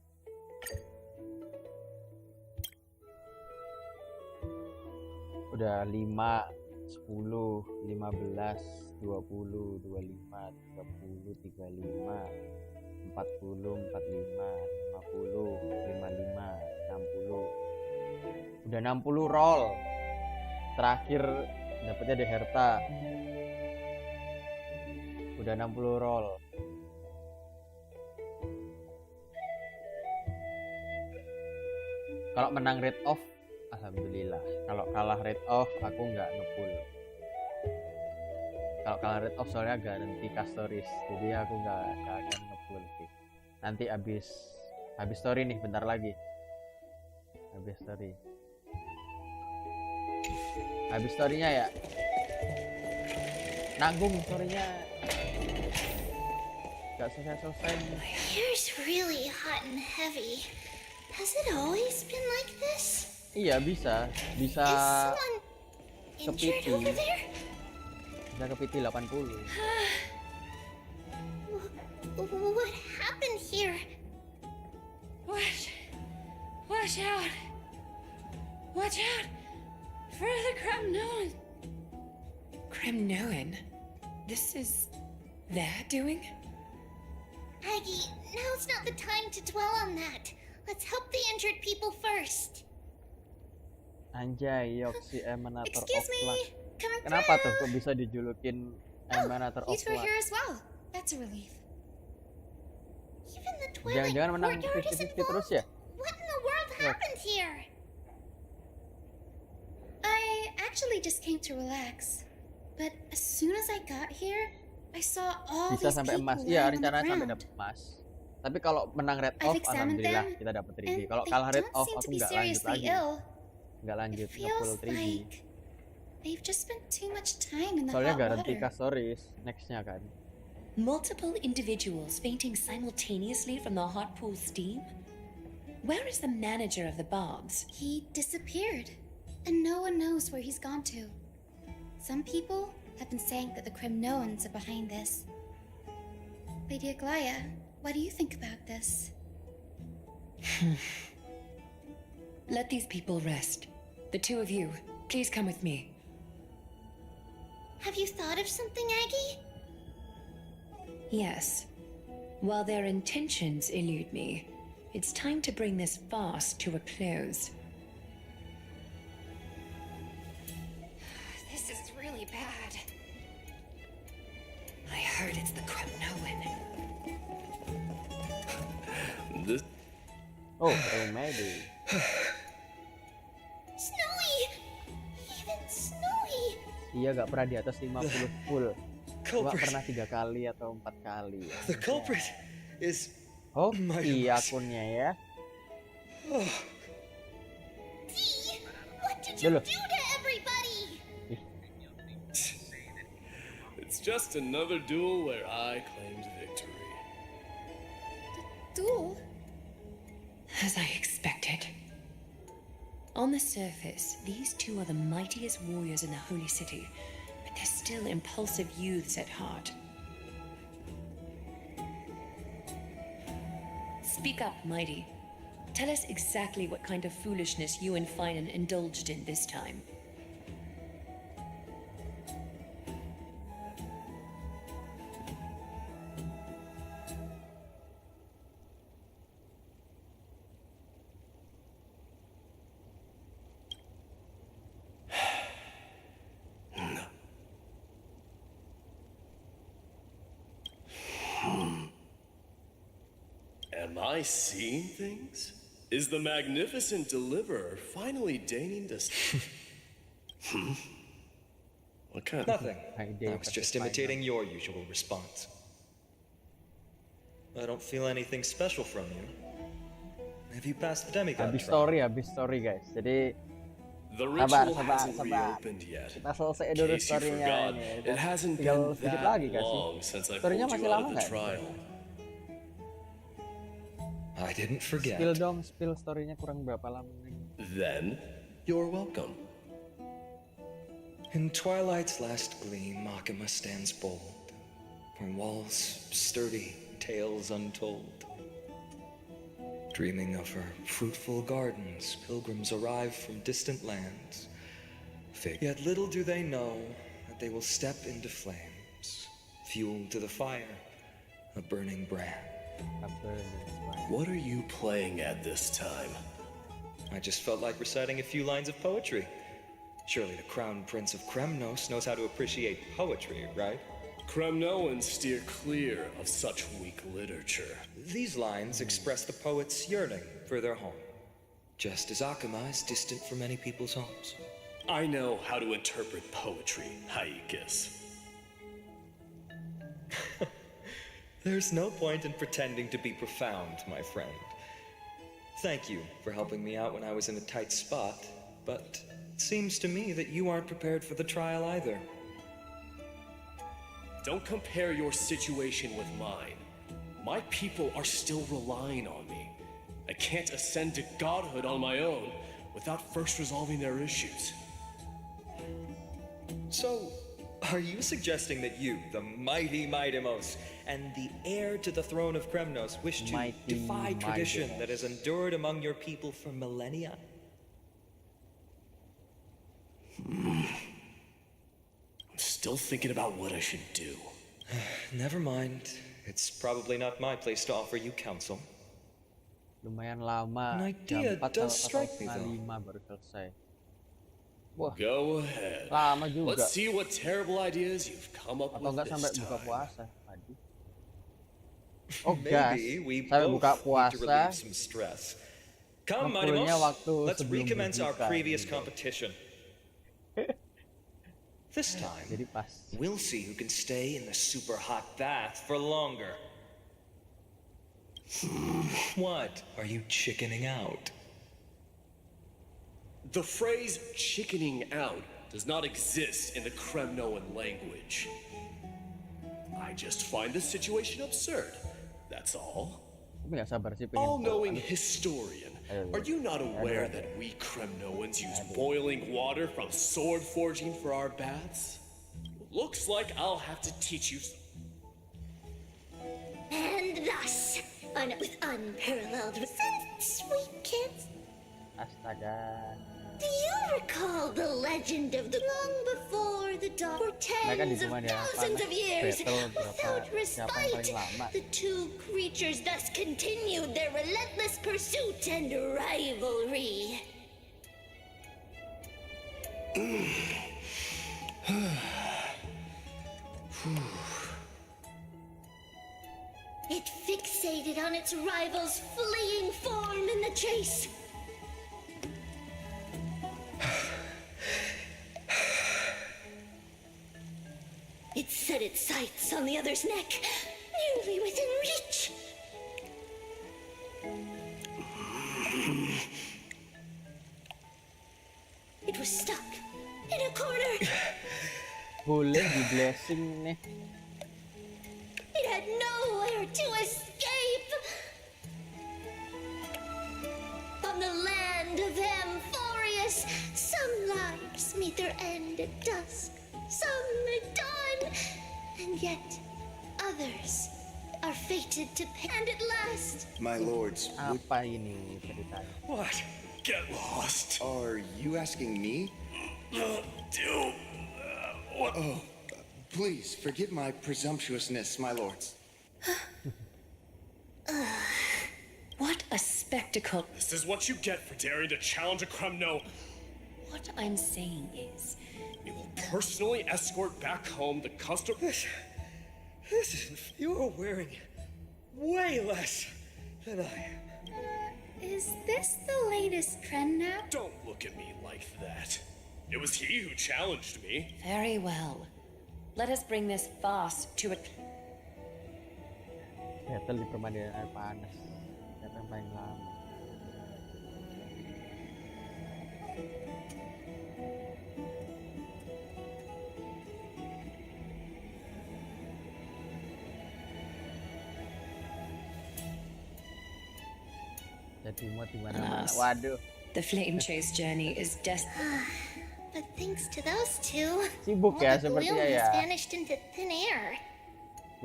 Udah 5, 10, 15, 20, 25, 30, 35, 40, 45, 50, 55, 60. Udah 60 roll. Terakhir dapetnya di Herta. Udah 60 roll. Kalau menang rate off, alhamdulillah. Kalau kalah rate off, aku nggak ngepull. Kalau kalah rate off soalnya garanti custories, jadi aku nggak akan ngepull sih. Nanti habis story nih, bentar lagi. Habis storynya ya. Nanggung storynya. Gak selesai. Hair's really hot and heavy. Has it always been like this? Iya, bisa Is someone injured kepiti. over there? Bisa kepiti 80. What happened here? Watch out! Watch out for the Kremnoan! Kremnoan? This is their doing? Aggie, now's not the time to dwell on that. Let's help the injured people first. Anjay, Yoksi Emanator of Excuse me, Light. coming Kenapa tuh through. kok bisa dijulukin Oh, Emanator you of two are here Light? as well. That's a relief. Even the Twilight Jangan-jangan menang Courtyard is 50-50 terus involved. ya? What in the world Look. happened here? I actually just came to relax. But as soon as I got here, I saw all Bisa these sampai people emas. lying Iya, on the rencananya sampai ground. dapat emas. Tapi kalau menang red I've off, examined alhamdulillah them, kita dapat 3D. and Kalau they kalah red don't off, seem aku to be nggak lanjut seriously lagi. ill. Nggak lanjut It nge-full feels 3D. like they've just spent too much time in the Soalnya hot garanti water. custories nextnya kan. Multiple individuals fainting simultaneously from the hot pool steam? Where is the manager of the Bobs? He disappeared, and no one knows where he's gone to. Some people have been saying that the Kremnoans are behind this. Lady Aglaya, what do you think about this? Let these people rest. The two of you, please come with me. Have you thought of something, Aggie? Yes. While their intentions elude me, it's time to bring this farce to a close. This is really bad. I heard it's the Kremnoan. This Oh, maybe. Snowy! Even Snowy! Iya, gak pernah di atas 50 full. Cuma Culprit. pernah 3 kali atau 4 kali. The culprit is. Oh, My iya goodness. akunnya ya. Dee, what did you Dulu. do to everybody? it's just another duel where I claimed victory. Duel? As I expected. On the surface, these two are the mightiest warriors in the Holy City, but they're still impulsive youths at heart. Speak up, Mighty. Tell us exactly what kind of foolishness you and Finan indulged in this time. Am I seeing things? Is the magnificent deliverer finally deigning to... What kind of... Nothing. Idea I was just kasih imitating your usual response. I don't feel anything special from you. Have you passed the demigod Habis trial? story guys. Jadi The sabar, ritual sabar, hasn't sabar. reopened yet. Kita selesai In dulu case you storynya forgot, ini. it hasn't Tinggal been sedikit that lagi kasih. long since I Storynya pulled masih you out lama of the nggak? trial. I didn't forget. Spill dong, spill storynya kurang berapa lama lagi. Then, you're welcome. In twilight's last gleam, Makima stands bold, where walls sturdy, tales untold. Dreaming of her fruitful gardens, pilgrims arrive from distant lands. Yet little do they know that they will step into flames, fuel to the fire, a burning brand. What are you playing at this time? I just felt like reciting a few lines of poetry. Surely the Crown Prince of Kremnos knows how to appreciate poetry, right? Kremnoans steer clear of such weak literature. These lines express the poet's yearning for their home, just as Akama is distant from many people's homes. I know how to interpret poetry, Haikis. There's no point in pretending to be profound, my friend. Thank you for helping me out when I was in a tight spot, but it seems to me that you aren't prepared for the trial either. Don't compare your situation with mine. My people are still relying on me. I can't ascend to godhood on my own without first resolving their issues. So, are you suggesting that you, the mighty Maidemos, and the heir to the throne of Kremnos, wish to Mighty defy tradition Maidemos. that has endured among your people for millennia? I'm still thinking about what I should do. Never mind. It's probably not my place to offer you counsel. Lumayan lama. An idea Jam 4 does atau strike me, setengah though. 5 baru selesai. Wah, Go ahead. lama juga. Let's see what terrible ideas you've come up Atau with enggak sampai this buka time. puasa. Aduh. Oh gas, Maybe we sampai both buka need to puasa. relieve some stress. Come, Ngepulnya Maidemos, waktu let's sebelum recommence our berbuka, previous gitu. competition. This time, Jadi pas. we'll see who can stay in the super hot bath for longer. What? Are you chickening out? The phrase chickening out does not exist in the Kremnoan language. I just find the situation absurd. That's all. Aku nggak sabar sih pengen. All-knowing historian, are you not aware that we Kremnoans use boiling water from sword forging for our baths? Looks like I'll have to teach you. And thus, with unparalleled resilience, we kids. Astaga. Do you recall the legend of the long before the dawn? For tens of cuma dia thousands of panas, years, battle berapa, without siapa yang paling respite, lama. the two creatures thus continued their relentless pursuit and rivalry. It fixated on its rival's fleeing form in the chase. It set its sights on the other's neck, nearly within reach. It was stuck in a corner. Boleh di blessing nih. It had nowhere to escape. On the land of Amphorius, some lives meet their end at dusk, some at dawn, and yet others are fated to and at last. My lords, Apa ini ceritanya? What? Get lost. are you asking me? What? Oh, please forgive my presumptuousness, my lords. What a spectacle. This is what you get for daring to challenge a Kremno. What I'm saying is, We will personally escort back home the custom. You're wearing way less than I am. Is this the latest trend now? Don't look at me like that. It was he who challenged me. very well. Let us bring this farce to a... Battle di permandian air panas. Siapa yang paling lama? Jadi muat di mana-mana. Waduh. The flame chase journey is But thanks to those two, Sibuk all ya the gloom sepertinya ya. has vanished into thin air.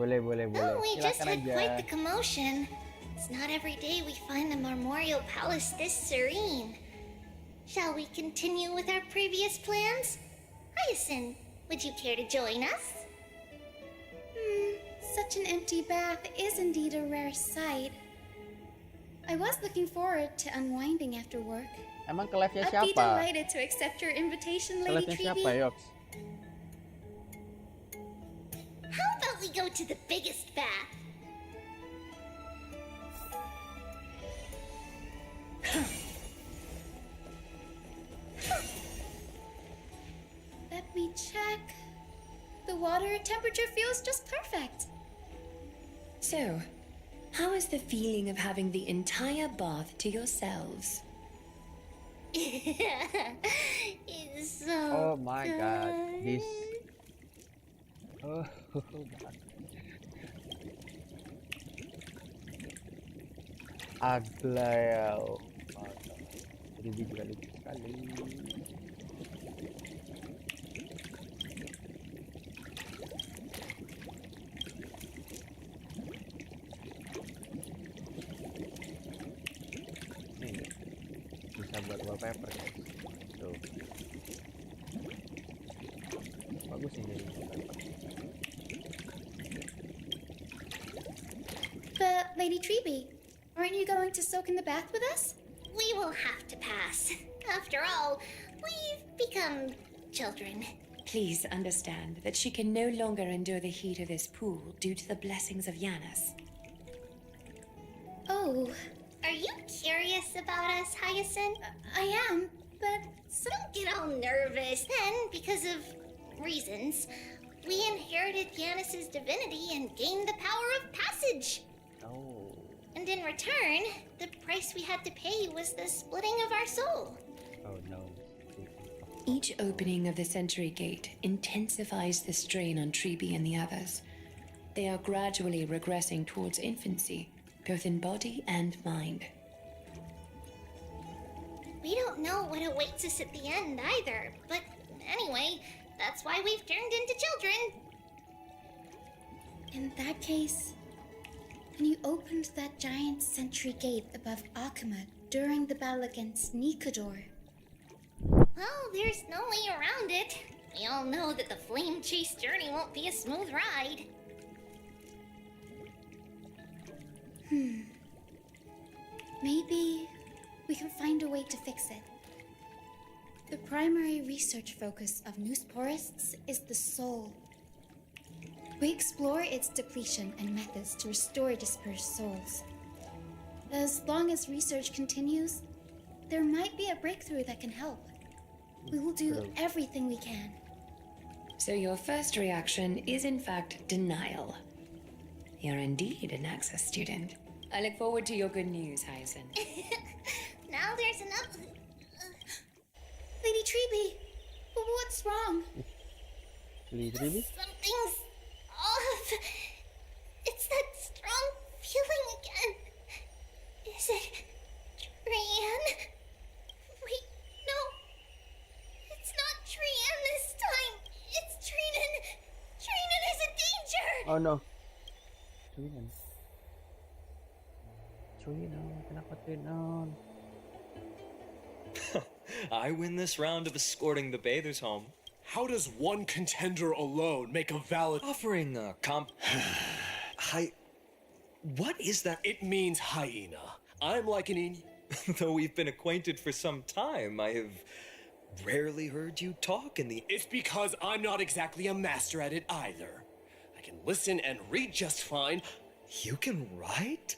Boleh. Oh, we just Silakan had aja. quite the commotion. It's not every day we find the Marmoreal Palace this serene. Shall we continue with our previous plans? Hyacinth, would you care to join us? Such an empty bath is indeed a rare sight. I was looking forward to unwinding after work. Emang ke live-nya I'd be siapa? delighted to accept your invitation, Ke Lady live-nya siapa, Treeby. Yoks? How about we go to the biggest bath? Let me check. The water temperature feels just perfect. So, how is the feeling of having the entire bath to yourselves? It's so Oh my god, good. this. Oh, Aglael. Jadi juga lucu sekali. Nih, bisa buat wallpaper guys. Tuh. Bagus ini jadi wallpaper. But, Lady Treeby, aren't you going to soak in the bath with us? We will have to pass. After all, we've become children. Please understand that she can no longer endure the heat of this pool due to the blessings of Yanis. Oh, Are you curious about us, Hyacinth? I am, but Don't get all nervous. Then, because of reasons, we inherited Yanis's divinity and gained the power of passage. Oh. And in return, the price we had to pay was the splitting of our soul. Oh no. Each opening of the Century Gate intensifies the strain on Treeby and the others. They are gradually regressing towards infancy, both in body and mind. We don't know what awaits us at the end either, but anyway, that's why we've turned into children. in that case, when you opened that giant sentry gate above Akuma during the battle against Nikador, Well, there's no way around it. We all know that the flame chase journey won't be a smooth ride. maybe we can find a way to fix it. The primary research focus of Noosporists is the soul. We explore its depletion and methods to restore dispersed souls. As long as research continues, there might be a breakthrough that can help. We will do everything we can. So your first reaction is in fact denial. You're indeed an Access student. I look forward to your good news, Hyacinth. Now there's enough. Lady Treeby, what's wrong? Treeby? Something's off. It's that strong feeling again. Is it Trian? Wait, no. It's not Trian this time. It's Trinan. Trinan is in danger. Oh no. Trinan. Kenapa Trinan? I win this round of escorting the bathers home. How does one contender alone make a valid... Offering a What is that? It means hyena. I'm likening... Though we've been acquainted for some time, I have rarely heard you talk in the... It's because I'm not exactly a master at it either. I can listen and read just fine. You can write?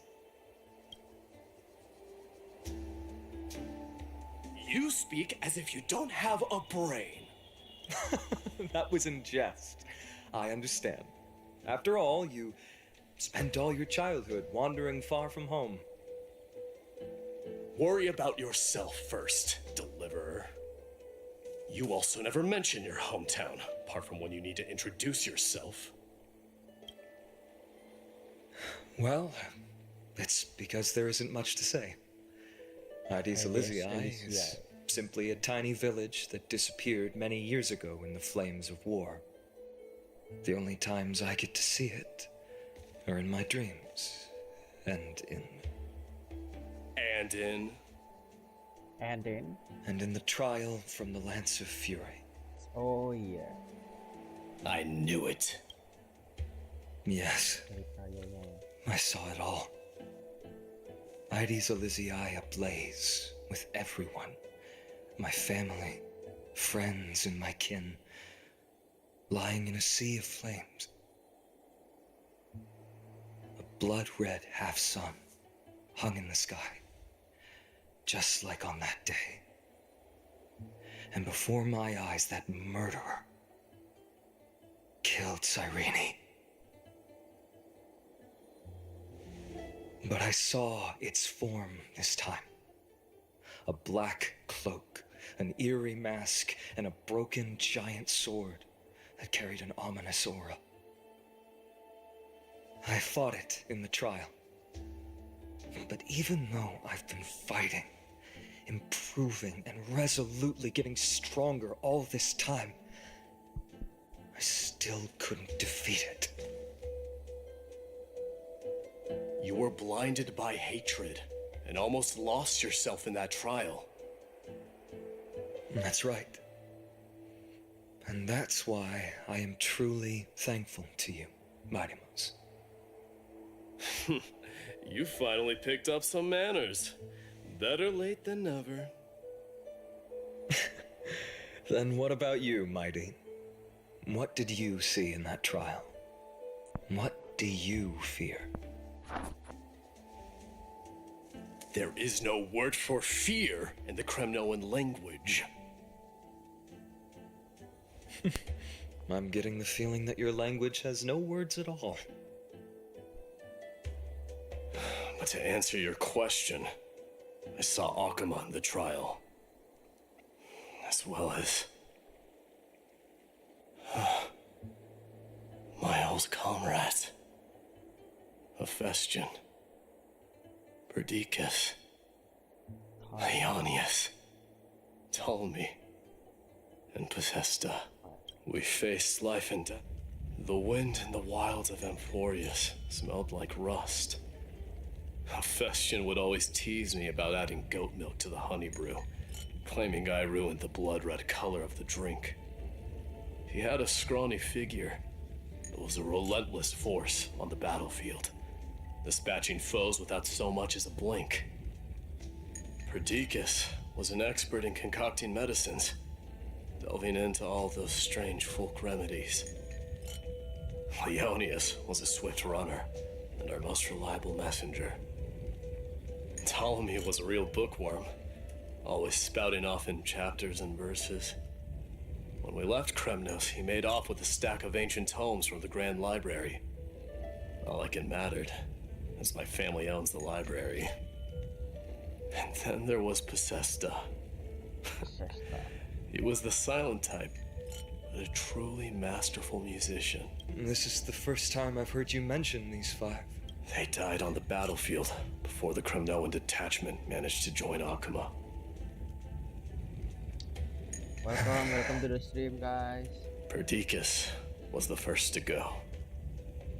You speak as if you don't have a brain. That was in jest. I understand. After all, you spent all your childhood wandering far from home. Worry about yourself first, deliverer. You also never mention your hometown, apart from when you need to introduce yourself. Well, it's because there isn't much to say. Zelajahi is simply a tiny village that disappeared many years ago in the flames of war. The only times I get to see it are in my dreams, and in the trial from the Lance of Fury. Oh yeah. I knew it. Yes, I saw it all. Zelajahi ablaze with everyone. My family, friends, and my kin, lying in a sea of flames. A blood-red half-sun hung in the sky, just like on that day. And before my eyes, that murderer killed Cyrene. But I saw its form this time. A black cloak, an eerie mask, and a broken giant sword that carried an ominous aura. I fought it in the trial. But even though I've been fighting, improving, and resolutely getting stronger all this time, I still couldn't defeat it. You were blinded by hatred and almost lost yourself in that trial. That's right. And that's why I am truly thankful to you, Mightymouse. You finally picked up some manners. Better late than never. Then what about you, Mighty? What did you see in that trial? What do you fear? There is no word for fear in the Kremnoan language. I'm getting the feeling that your language has no words at all. But to answer your question, I saw Akuma in the trial, as well as my old comrade, Hephaestion, Perdiccas, Leonius, Ptolemy, and Possesta. We faced life and death. The wind in the wilds of Amphorius smelled like rust. Hephaestion would always tease me about adding goat milk to the honey brew, claiming I ruined the blood-red color of the drink. He had a scrawny figure, but was a relentless force on the battlefield, dispatching foes without so much as a blink. Perdiccas was an expert in concocting medicines, delving into all those strange folk remedies. Leonius was a swift runner and our most reliable messenger. Ptolemy was a real bookworm, always spouting off in chapters and verses. When we left Kremnos, he made off with a stack of ancient tomes from the Grand Library. Not like it mattered, as my family owns the library. And then there was Possesta. He was the silent type, but a truly masterful musician. This is the first time I've heard you mention these five. They died on the battlefield before the Kremnoan detachment managed to join Akuma. Welcome to the stream, guys. Perdiccas was the first to go.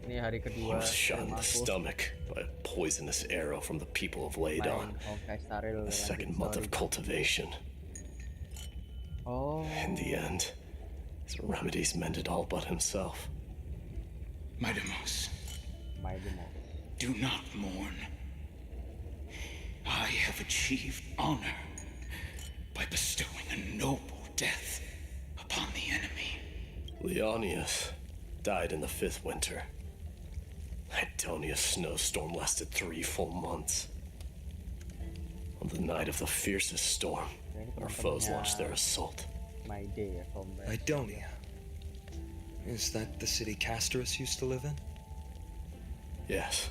Ini hari kedua. He was shot in the stomach by a poisonous arrow from the people of Laidon. The second month of cultivation. Oh. In the end, his remedies mended all but himself. Mightymouse, do not mourn. I have achieved honor by bestowing a noble death upon the enemy. Leonius died in the 5th winter. Idonia's snowstorm lasted 3 full months. On the night of the fiercest storm, our foes launched their assault. Idonia. Is that the city Castorus used to live in? Yes.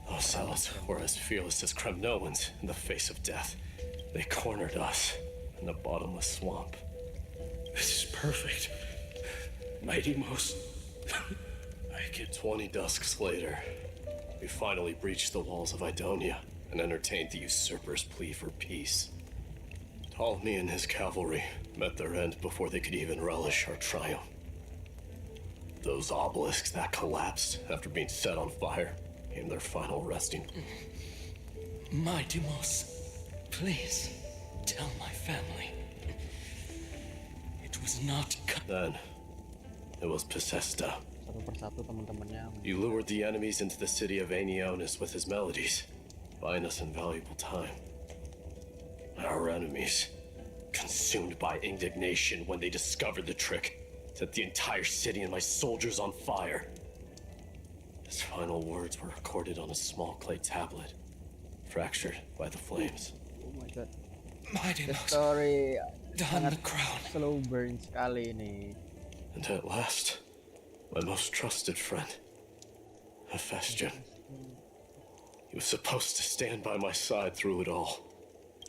Those zealots were as fearless as Kremnoans in the face of death. They cornered us, in a bottomless swamp. This is perfect. Mighty Most. I get 20 dusks later. We finally breached the walls of Idonia and entertained the usurper's plea for peace. Ptolemy and his cavalry met their end before they could even relish our triumph. Those obelisks that collapsed after being set on fire came their final resting. Mighty Most, please tell my family. It was not. Then, it was Pesesta. Satu persatu teman-temannya. He lured the enemies into the city of Aeneonis with his melodies, buying us invaluable time. Our enemies, consumed by indignation when they discovered the trick, set the entire city and my soldiers on fire. His final words were recorded on a small clay tablet, fractured by the flames. Oh my god. Mighty The Most. story Don the crown. slow burn sekali nih. And at last, my most trusted friend, Hephaestion. He was supposed to stand by my side through it all.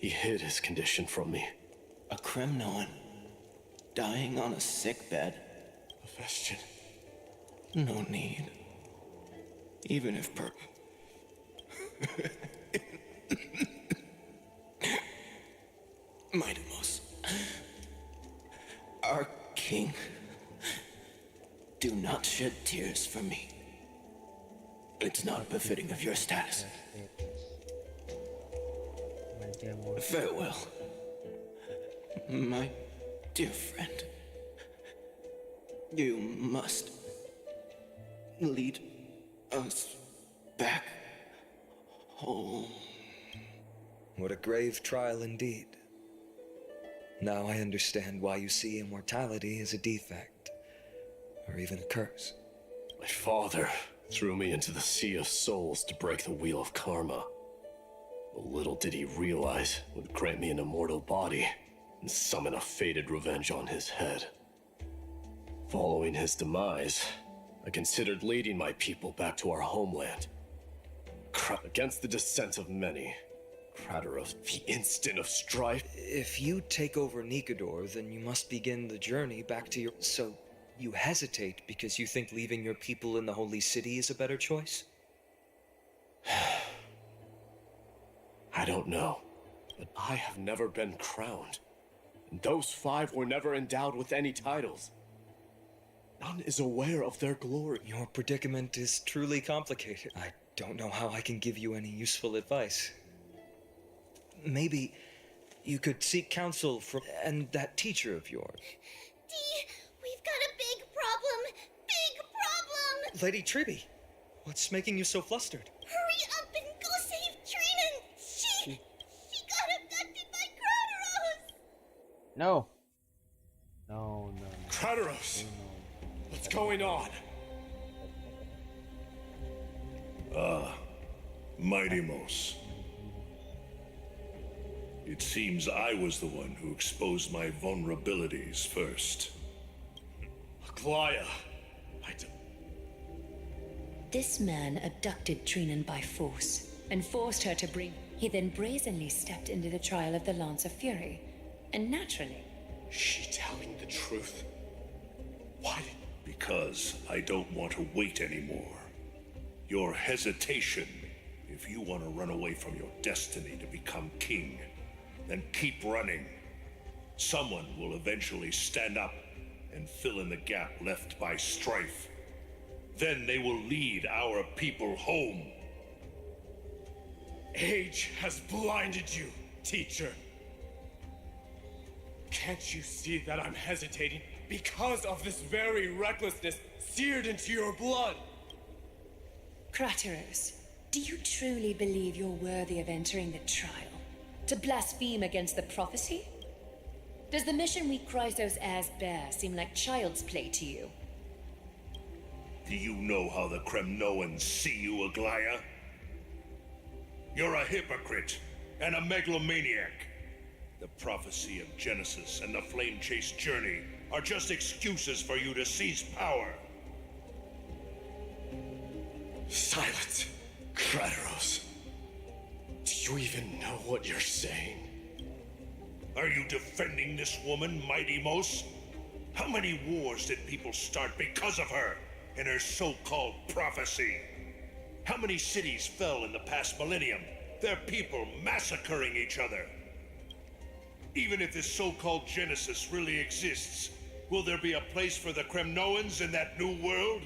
He hid his condition from me. A Kremnoan dying on a sick bed. Hephaestion. No need. Even if Mighty Most. Our king. Do not shed tears for me. It's not befitting of your status. Farewell, my dear friend. You must lead us back home. What a grave trial indeed. Now I understand why you see immortality as a defect, or even a curse. My father threw me into the sea of souls to break the wheel of karma. But little did he realize it would grant me an immortal body and summon a fated revenge on his head. Following his demise, I considered leading my people back to our homeland. Against the dissent of many, Crateros, the instant of strife. If you take over Nikador, then you must begin the journey back to your... So, you hesitate because you think leaving your people in the Holy City is a better choice? I don't know, but I have never been crowned. And those 5 were never endowed with any titles. None is aware of their glory. Your predicament is truly complicated. I don't know how I can give you any useful advice. Maybe you could seek counsel from... and that teacher of yours. We've got a big problem! Big problem! Lady Tribby, what's making you so flustered? Hurry up and go save Trina! She got abducted by Crateros! No. No. Crateros! What's going on? Mighty Most. It seems I was the one who exposed my vulnerabilities first. Glaya, This man abducted Trinan by force and forced her to bring. He then brazenly stepped into the trial of the Lance of Fury. And naturally... She telling the truth? Why? Because I don't want to wait anymore. Your hesitation, if you want to run away from your destiny to become king, then keep running. Someone will eventually stand up and fill in the gap left by strife. Then they will lead our people home. Age has blinded you, teacher. Can't you see that I'm hesitating because of this very recklessness seared into your blood? Crateros, do you truly believe you're worthy of entering the trial? To blaspheme against the prophecy? Does the mission we Chrysos heirs bear seem like child's play to you? Do you know how the Kremnoans see you, Aglaya? You're a hypocrite and a megalomaniac. The prophecy of Genesis and the flame chase journey are just excuses for you to seize power. Silence, Crateros. Do you even know what you're saying? Are you defending this woman, Mighty Mos? How many wars did people start because of her and her so-called prophecy? How many cities fell in the past millennium? Their people massacring each other. Even if this so-called Genesis really exists, will there be a place for the Kremnoans in that new world?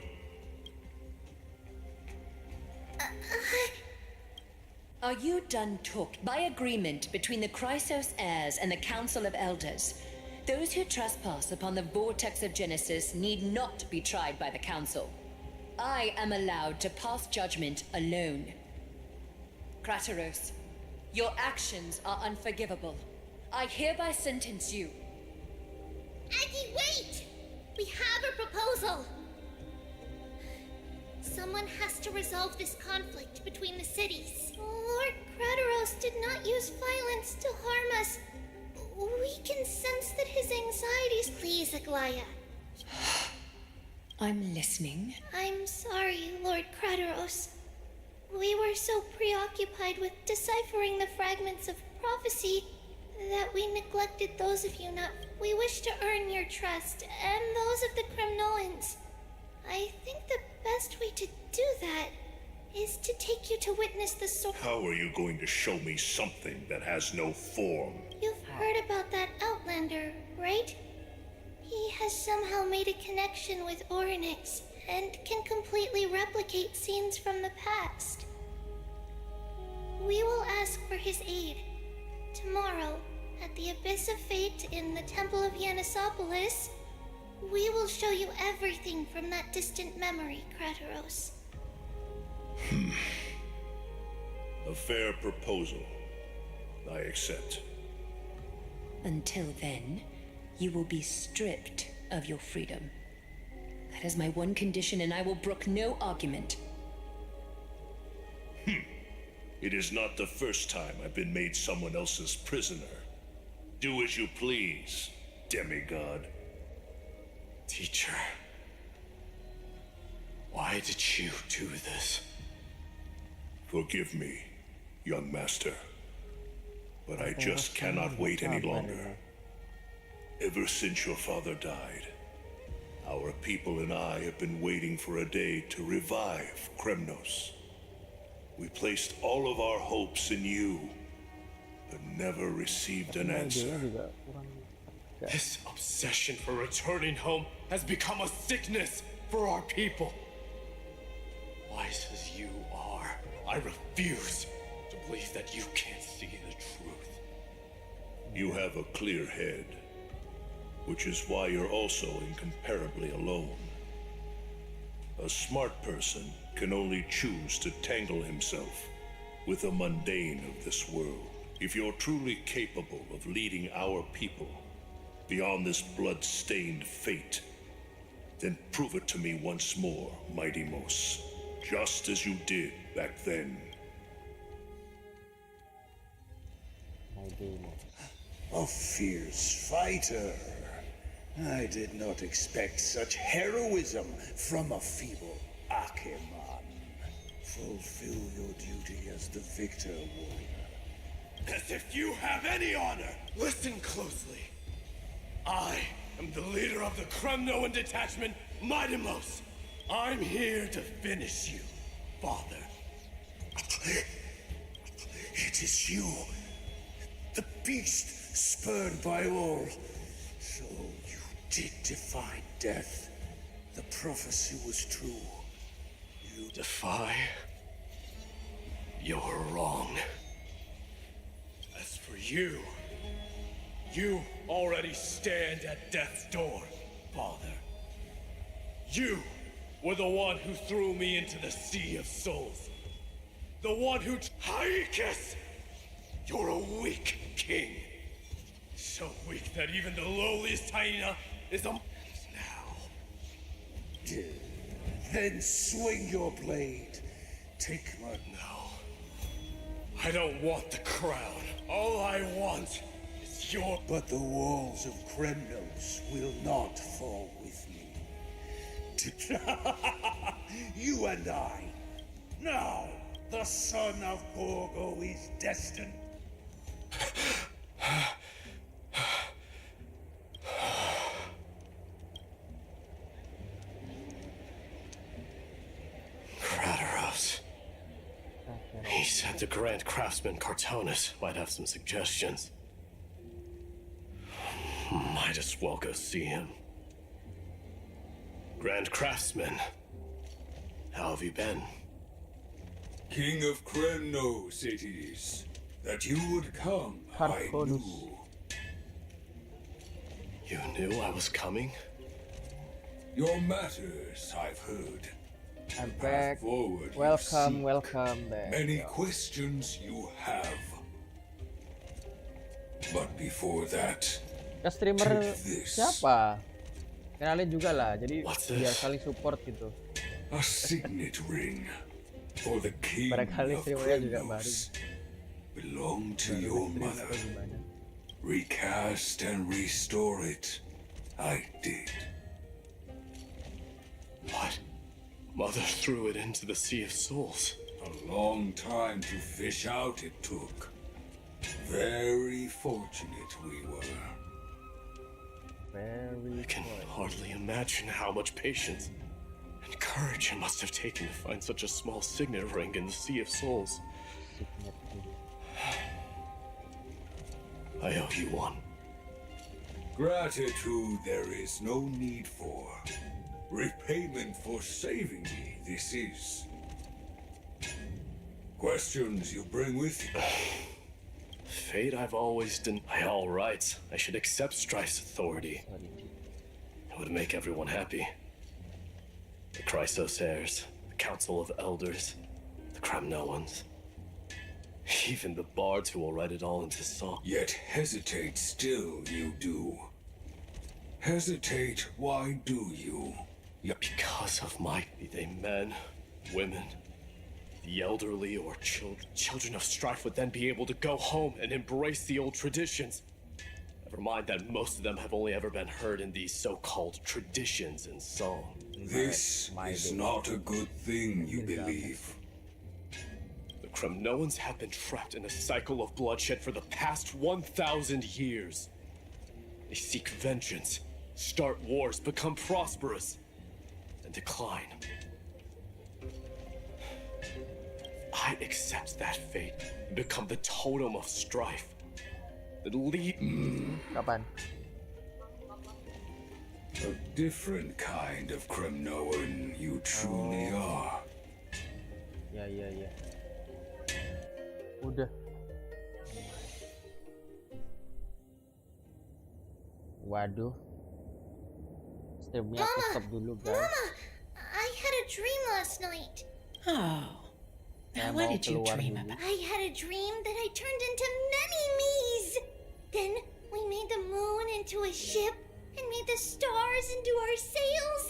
Are you done talking? By agreement between the Chrysos heirs and the Council of Elders, those who trespass upon the vortex of Genesis need not be tried by the Council. I am allowed to pass judgment alone. Krateros, your actions are unforgivable. I hereby sentence you. Aggie, wait! We have a proposal! Someone has to resolve this conflict between the cities. Lord Krateros did not use violence to harm us. We can sense that his anxieties... Please, Aglaya. I'm listening. I'm sorry, Lord Krateros. We were so preoccupied with deciphering the fragments of prophecy that we neglected those of you not... We wish to earn your trust, and those of the Kremnoans. I think the best way to do that is to take you to witness the sword. How are you going to show me something that has no form? You've heard about that Outlander, right? He has somehow made a connection with Orynyx and can completely replicate scenes from the past. We will ask for his aid. Tomorrow, at the Abyss of Fate in the Temple of Yanisopolis, we will show you everything from that distant memory, Krateros. A fair proposal. I accept. Until then, you will be stripped of your freedom. That is my one condition, and I will brook no argument. It is not the first time I've been made someone else's prisoner. Do as you please, demigod. Teacher, why did you do this? Forgive me, young master, but I just cannot wait any longer. Ever since your father died, our people and I have been waiting for a day to revive Kremnos. We placed all of our hopes in you, but never received an answer. This obsession for returning home has become a sickness for our people. Wise as you are, I refuse to believe that you can't see the truth. You have a clear head, which is why you're also incomparably alone. A smart person can only choose to tangle himself with the mundane of this world. If you're truly capable of leading our people beyond this blood-stained fate, then prove it to me once more, Mighty Mos, just as you did back then. A fierce fighter. I did not expect such heroism from a feeble Akeman. Fulfill your duty as the victor, warrior. As if you have any honor! Listen closely. I am the leader of the Kremnoan detachment, Mighty Mos. I'm here to finish you, father. It is you, the beast spurned by all. So you did defy death. The prophecy was true. You defy? You're wrong. As for you, you already stand at death's door, father. You were the one who threw me into the Sea of Souls. The one who... Haikis! You're a weak king. So weak that even the lowliest hyena is a... Now. Then swing your blade. Take my... No. I don't want the crown. All I want is your... But the walls of Kremnos will not fall with me. You and I. Now, the son of Gorgo is destined. said the Grand Craftsman Cartoonist might have some suggestions. Might as well go see him. Grand Craftsman, how have you been? King of Krem knows it is. That you would come, I knew. You knew I was coming? Your matters, I've heard. I'm back. Forward, Welcome back. Many questions you have. But before that, streamer siapa? Kenalin juga lah, jadi biar saling support gitu. A signet ring for the king Barangkali of streamernya juga baru. Kremnos. Belong to your mother. Recast and restore it. I did. What? Mother threw it into the Sea of Souls. A long time to fish out it took. Very fortunate we were. I can hardly imagine how much patience and courage it must have taken to find such a small signet ring in the Sea of Souls. I owe you one. Gratitude there is no need for. Repayment for saving me, this is. Questions you bring with you? Fate I've always denied. All right, I should accept Strife's authority. It would make everyone happy. The Chrysos heirs, the Council of Elders, the Kremnoans. Even the bards who will write it all into song. Yet hesitate still you do. Hesitate, why do you? Because of my... Be they men, women, the elderly, or children of Strife would then be able to go home and embrace the old traditions. Never mind that most of them have only ever been heard in these so-called traditions and song. This is not a good thing, you believe. The Kremnoans have been trapped in a cycle of bloodshed for the past 1,000 years. They seek vengeance, start wars, become prosperous, and decline. I accept that fate and become the totem of strife. That lead. Kapan? A different kind of Kremnoan you truly are. Ya. Udah. Waduh. Streamnya aku stop dulu, guys. Mama, I had a dream last night. Oh. Now, what did you dream about? I had a dream that I turned into many me's. Then we made the moon into a ship and made the stars into our sails.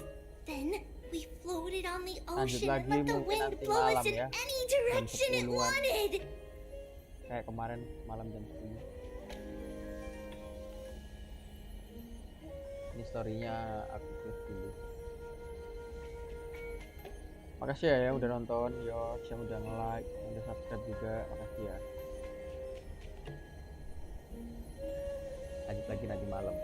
Then we floated on the ocean and let the wind blow us in any direction it wanted. Kayak kemarin malam jam 10. Ini story-nya aku klik dulu. Makasih ya yang udah nonton, Yox, yang udah nge-like, yang udah subscribe juga, makasih ya. Lanjut lagi nanti malam.